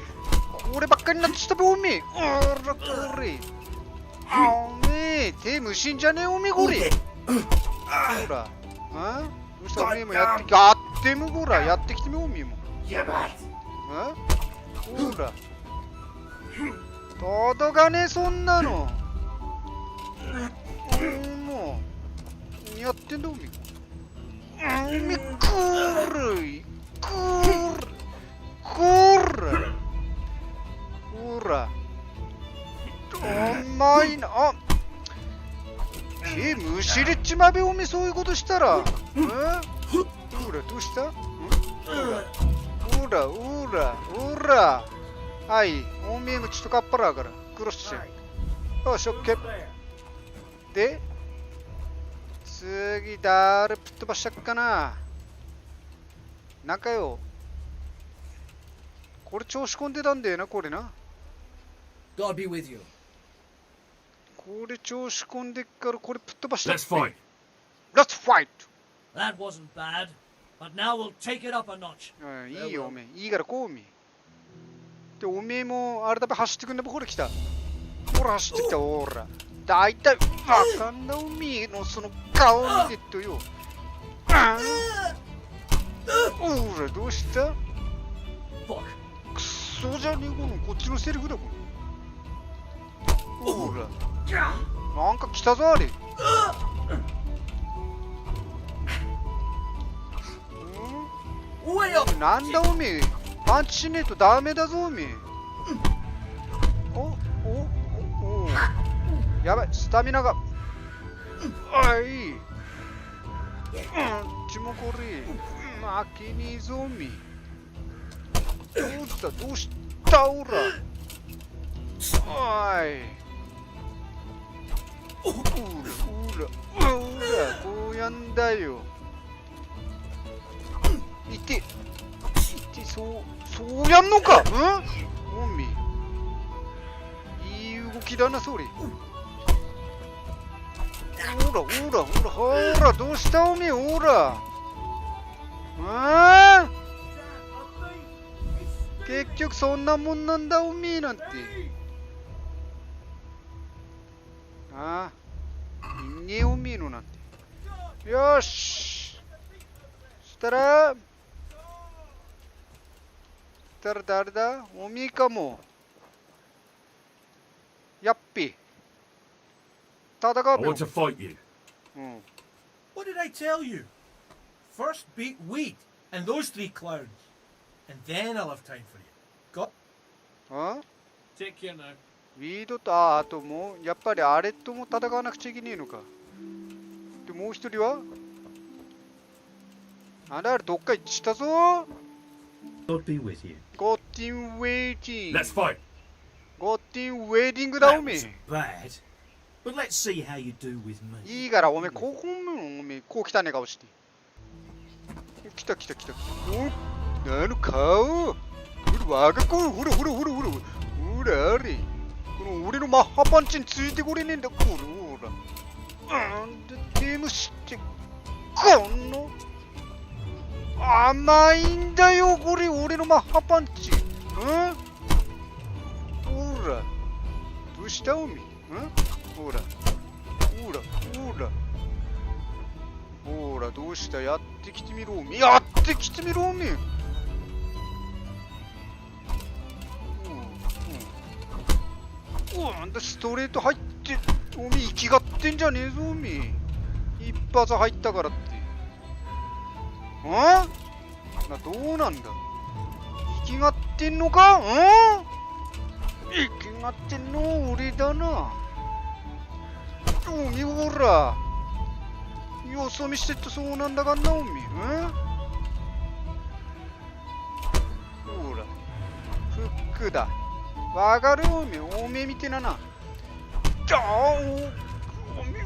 こればっかりなってしたべおみ。おらこり。おめえ、手無心じゃねえおみこれ。ほら。あ？どうしたおめえもやってむほら。やってきてみおみも。やばい。あ？ほら。届かねえそんなの。もうやってんだおみ。おみくるいくるくる。ほら。甘いな。あ。むしれちまべおみそういうことしたら。ほらどうした？ほらほらほら。はい、おめえもちょっとカッパラーからクロスして。よし、オッケー。で、次誰ぶっ飛ばしちゃっかな。なんかよ。これ調子込んでたんだよな、これな。God be with you. これ調子込んでっからこれぶっ飛ばしちゃって。Let's fight. Let's fight. That wasn't bad, but now we'll take it up a notch. いいよ、おめえ。いいからこうみ。で、おめえもあれだべ走ってくんだべ、ほら来た。ほら走ってきた、ほら。だいたいわかんなおめえのその顔見てっとよ。ほら、どうしたクソじゃねえこの、こっちのセリフだこれ。ほら。なんか来たぞあれ。なんだおめえ。パンチしねえとダメだぞおめえ。おやばい、スタミナが。あい。ちもこれ。負けねえぞおめえ。どうしたおら。おい。ほら、こうやんだよ。いて、そうやんのか。おめえ。いい動きだな、それ。ほら、どうしたおめえ、ほら。結局そんなもんなんだおめえなんて。いんねえおめえのなんて。よし。したら誰だおめえかも。やっぴ。戦う I べよ。want to fight you. What did I tell you? First beat Wheat and those three clowns, and then I'll have time for you. Got? Take care now. ウィードとあともうやっぱりあれとも戦わなくちゃいけねえのか。でもう一人はあれどっか行っちったぞ。 God be with you. Got in waiting. Let's fight. Got in waiting だおめえ。 Bad. But let's see how you do with me. いいからおめえこうおめえこう来たね顔して。来た。おなの顔。ほら我が子ほらあれ。この俺のマッハパンチについてこれねえんだ、これほら。で、ゲームして、この甘いんだよ、これ、俺のマッハパンチ。ほら。どうしたおみ？ほら。ほら、ほら。ほら、どうした？やってきてみろ、おみ。やってきてみろ、おみ。なんだストレート入って、おみ、生きがってんじゃねえぞ、おみ。一発入ったからって。どうなんだ、生きがってんのか？生きがってんの俺だな。おみ、ほら。よそ見してってそうなんだかんな、おみ。ほら。フックだ。わかるおめえ、おめえみてえなな。おめえ、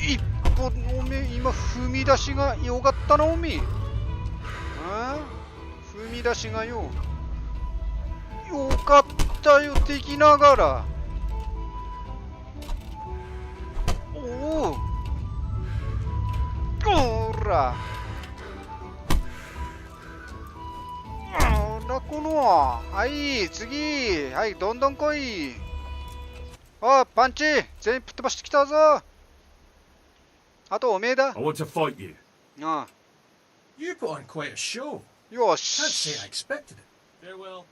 一歩、おめえ、今踏み出しがよかったな、おめえ。踏み出しがよ。よかったよ、的ながら。ほら。このはい、次、はい、どんどん来い。パンチ全員ぶっ飛ばしてきたぞ。あとおめえだ。 I want to fight you. You put on quite a show. よ Can't し。 say I expected it. Farewell.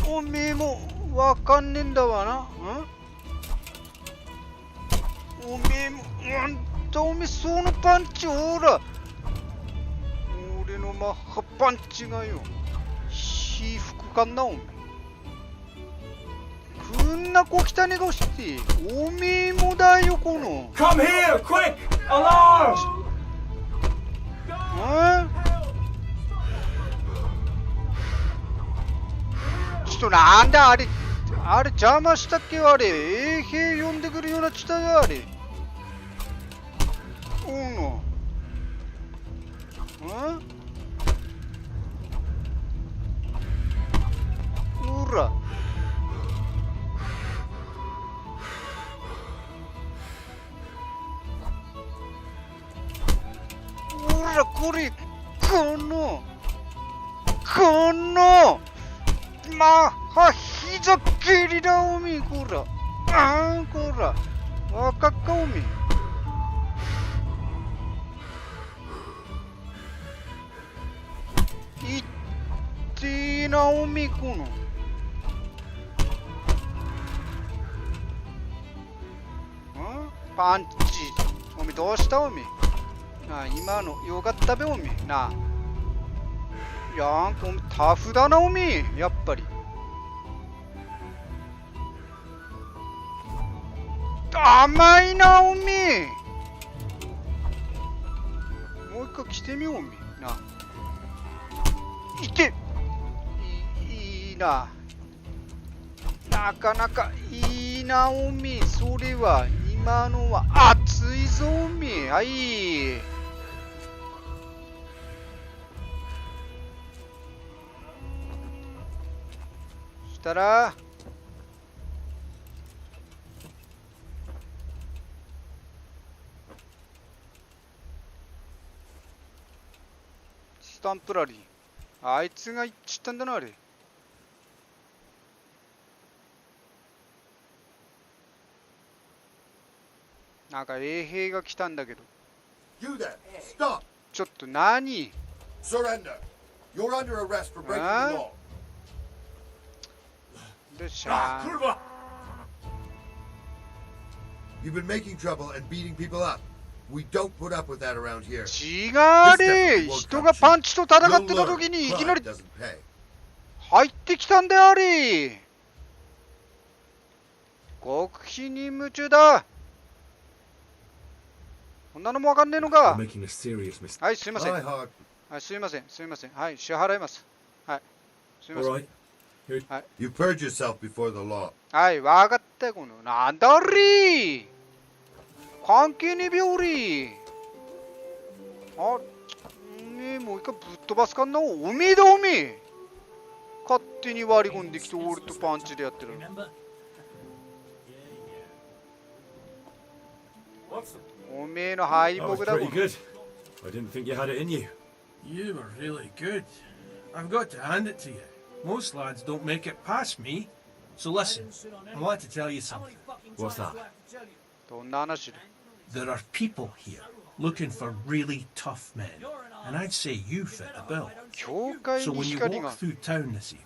おめえもわかんねえんだわな。おめえも、おめえそのパンチ、ほら。俺のマッハパンチがよ、皮膚かんな、おめえ。こんな小汚ね顔して、おめえもだよ、この。Come here, quick! Alarm! ちょっとなんだ、あれ邪魔したっけ、あれ。衛兵呼んでくるようなっちたよ、あれ。ほら。ほら、これ、この、マッハ膝蹴りだ、おみ、こら。こら。わかっか、おみ。いってーな、おみ、この。パンチ。おみ、どうしたおみ。今のよかったべ、おみ。いやんか、おみ、タフだな、おみ。やっぱり。甘いな、おみ。もう一回来てみよう、おみ。いて。いいな。なかなかいいな、おみ。それは、今のは熱いぞ、おみ。はい。したら、スタンプラリー。あいつが言っちったんだな、あれ。なんか衛兵が来たんだけど。You there, stop. ちょっと何？ Surrender. You're under arrest for breaking the law. でしゃー。You've been making trouble and beating people up. We don't put up with that around here. 違うれ。人がパンチと戦ってた時にいきなり入ってきたんだよ、あれ。極秘に夢中だ。こんなのもわかんねえのか。はい、すいません。はい、すいません、すいません。はい、支払います。はい、すいません。はい。You purge yourself before the law. はい、わかったよ、この。なんだり。関係ねえべ、おり。おめえ、もう一回ぶっ飛ばすかんな。おめえだ、おめえ。勝手に割り込んできて俺とパンチでやってるの。おめえの敗北だもん。 Pretty good. I didn't think you had it in you. You were really good. I've got to hand it to you. Most lads don't make it past me. So listen, I want to tell you something. What's that? どんな話だ。 There are people here looking for really tough men, and I'd say you fit the bill. 教会 So に when you 光 walk が。 through town this evening,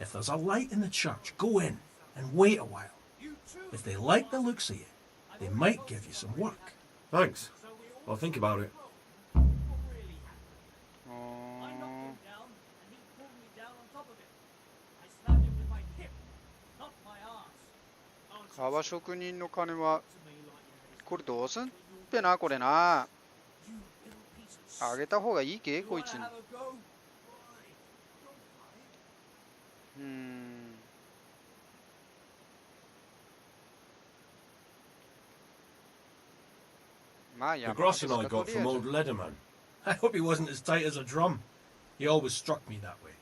if there's a light in the church, go in and wait a while. If they like the looks of you, they might give you some work. Thanks. I'll think about it. 革職人の金はこれどうすんってな、これな。あげた方がいいけこいつに。まあ The や groschen I got from old Lederman. I hope he wasn't as tight as a drum. He always struck me that way.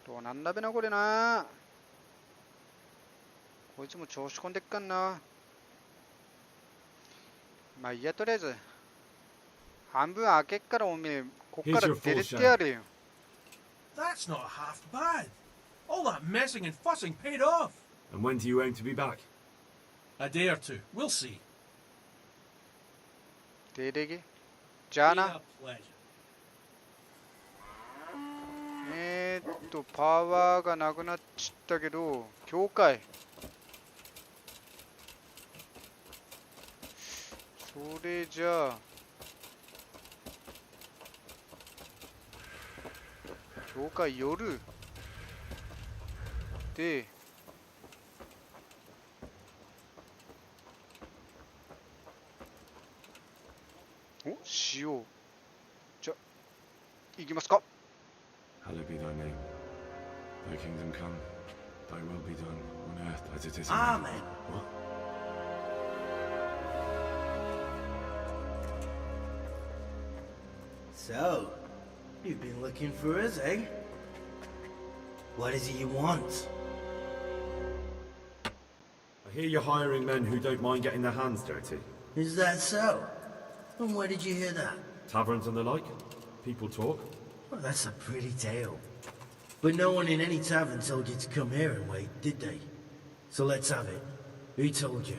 どうなんだべなこれな。こいつも調子込んでっかんな。まあいいや、とりあえず半分開けっからおめえこっから出れてやるよ。 That's not half bad. All that messing and fussing paid off. And when do you aim to be back? A day or two. We'll see. 出れげじゃあな。 パワーがなくなっちったけど、教会。それじゃあ、教会夜で、お、塩。じゃ、行きますか。 Hallowed be thy name. Thy kingdom come. Thy will be done on earth as it is in Amen. heaven. What? So, you've been looking for us, eh? What is it you want? I hear you're hiring men who don't mind getting their hands dirty. Is that so? And where did you hear that? Taverns and the like? People talk? Well, that's a pretty tale. But no one in any tavern told you to come here and wait, did they? So let's have it. Who told you?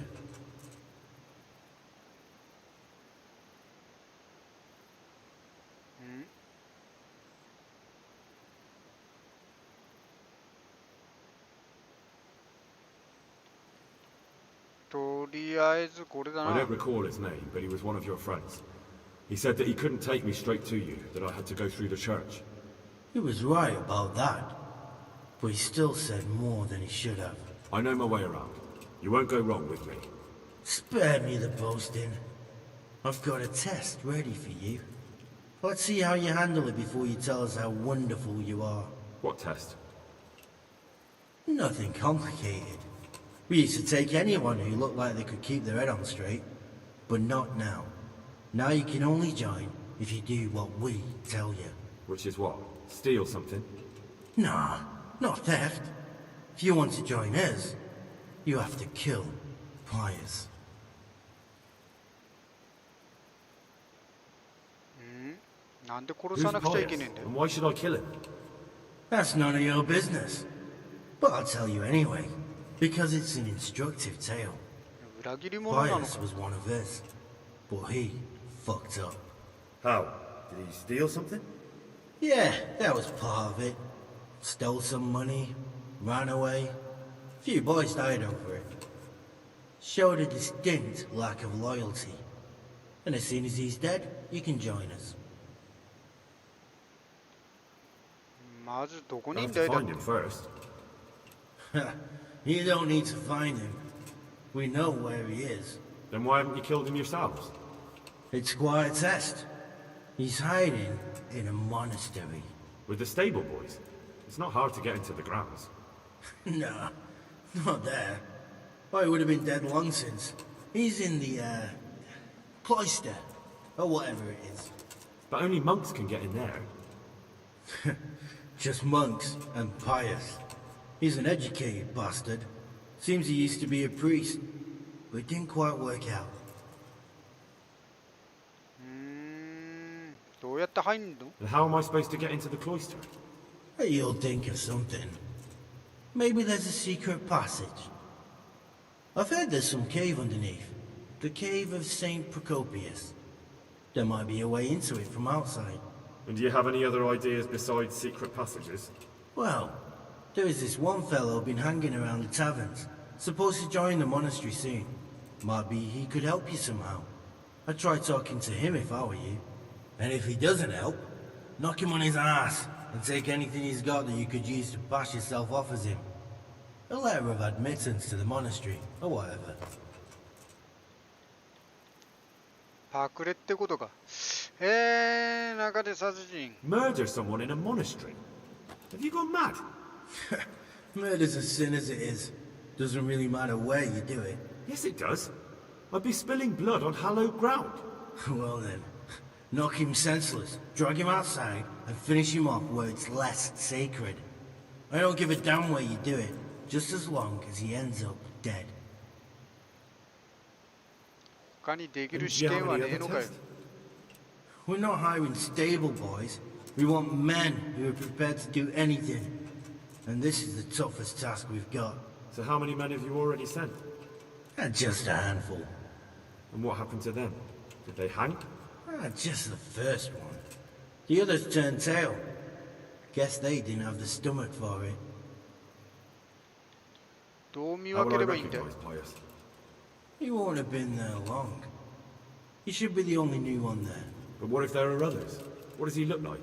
I don't recall his name, but he was one of your friends. He said that he couldn't take me straight to you, that I had to go through the church. He was right about that. But he still said more than he should have. I know my way around. You won't go wrong with me. Spare me the boasting. I've got a test ready for you. Let's see how you handle it before you tell us how wonderful you are. What test? Nothing complicated. We used to take anyone who looked like they could keep their head on straight. But not now. Now you can only join if you do what we tell you. Which is what? Steal something? Nah, not theft. If you want to join us, you have to kill Pius. Who's Pius? And why should I kill him? That's none of your business. But I'll tell you anyway, because it's an instructive tale. Pius was one of us, but he fucked up. How? Did he steal something? Yeah, that was part of it. Stole some money, ran away. A few boys died over it. Showed a distinct lack of loyalty. And as soon as he's dead, you can join us. I have to find him first. You don't need to find him. We know where he is. Then why haven't you killed him yourselves? It's quite a test. He's hiding in a monastery. With the stable boys? It's not hard to get into the grounds. No, not there. I would have been dead long since. He's in the, cloister, or whatever it is. But only monks can get in there. Just monks and pious. He's an educated bastard. Seems he used to be a priest, but it didn't quite work out. どうやって入んの? And how am I supposed to get into the cloister? You'll think of something. Maybe there's a secret passage. I've heard there's some cave underneath. The cave of Saint Procopius. There might be a way into it from outside. And do you have any other ideas besides secret passages? Well, there is this one fellow been hanging around the taverns. Supposed to join the monastery soon. Might be he could help you somehow. I'd try talking to him if I were you. And if he doesn't help, knock him on his ass and take anything he's got that you could use to pass yourself off as him. A letter of admittance to the monastery, or whatever. パクレってことか。中で殺人。Murder someone in a monastery? Have you gone mad? Murder's a sin as it is. Doesn't really matter where you do it. Yes, it does. I'd be spilling blood on hallowed ground. Well then, knock him senseless, drag him outside, and finish him off where it's less sacred. I don't give a damn where you do it, just as long as he ends up dead. 他にできる試験はねえのかよ。We're not hiring stable boys. We want men who are prepared to do anything. And this is the toughest task we've got. So how many men have you already sent? Just a handful. And what happened to them? Did they hang? Just the first one. The others turned tail. Guess they didn't have the stomach for it. どう見 How 分 will け I ればいいんだよ。 recognize Pius? He won't have been there long. He should be the only new one there. But what if there are others? What does he look like?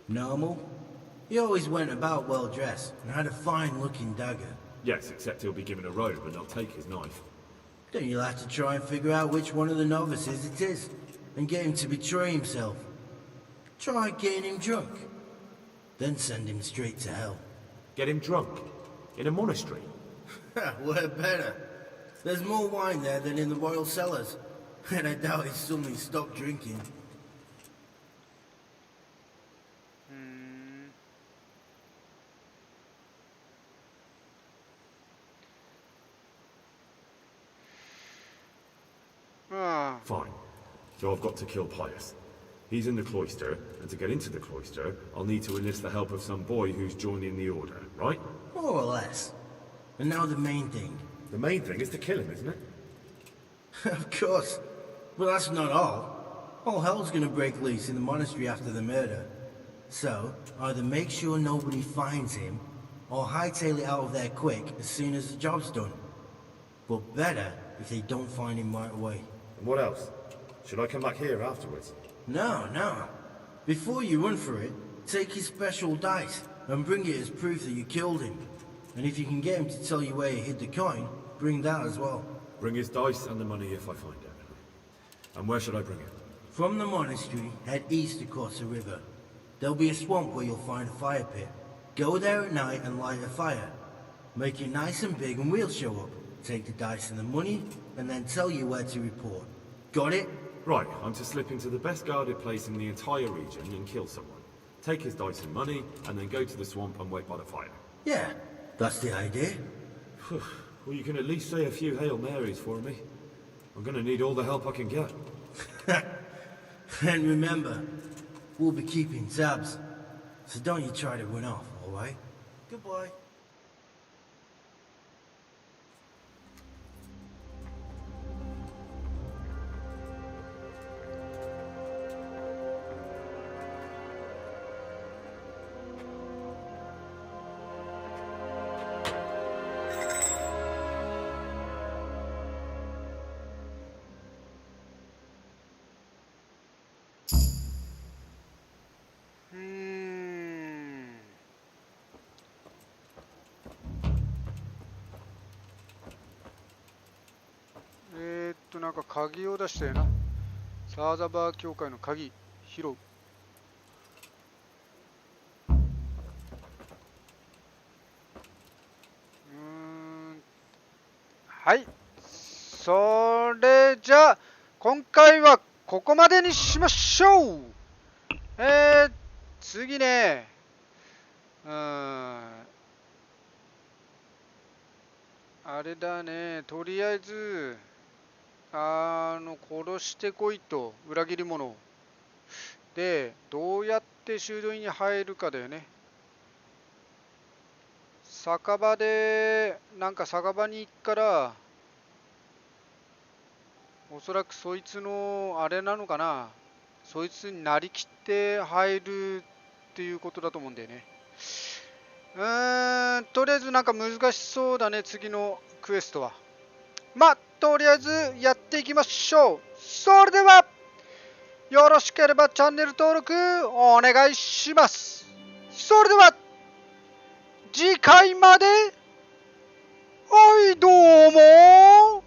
Normal. He always went about well dressed and had a fine-looking dagger. Yes, except he'll be given a robe and they'll take his knife. Then you'll have to try and figure out which one of the novices it is, and get him to betray himself. Try getting him drunk. Then send him straight to hell. Get him drunk? In a monastery? We're better. There's more wine there than in the royal cellars. And I doubt he's suddenly stopped drinking. Fine. So I've got to kill Pius. He's in the cloister, and to get into the cloister, I'll need to enlist the help of some boy who's joining the order, right? More or less. And now the main thing. The main thing is to kill him, isn't it? Of course. But that's not all. All hell's gonna break loose in the monastery after the murder. So, either make sure nobody finds him, or hightail it out of there quick as soon as the job's done. But better if they don't find him right away. And what else? Should I come back here afterwards? No. Before you run for it, take his special dice and bring it as proof that you killed him. And if you can get him to tell you where he hid the coin, bring that as well. Bring his dice and the money if I find it. And where should I bring it? From the monastery, head east across the river. There'll be a swamp where you'll find a fire pit. Go there at night and light a fire. Make it nice and big and we'll show up. Take the dice and the money, and then tell you where to report. Got it? Right, I'm to slip into the best guarded place in the entire region and kill someone. Take his dice and money, and then go to the swamp and wait by the fire. Yeah, that's the idea. Well, you can at least say a few Hail Marys for me. I'm gonna need all the help I can get. And remember, we'll be keeping tabs. So don't you try to run off, alright? Goodbye.なんか鍵を出したよな。サーザバー教会の鍵拾う。はい、それじゃあ今回はここまでにしましょう。次ね、あれだね、とりあえず殺してこいと、裏切り者でどうやって修道院に入るかだよね。酒場で酒場に行ったら、おそらくそいつのあれなのかな、そいつになりきって入るっていうことだと思うんだよね。とりあえず難しそうだね、次のクエストは。とりあえずやっていきましょう。それではよろしければチャンネル登録お願いします。それでは次回まで、どうも。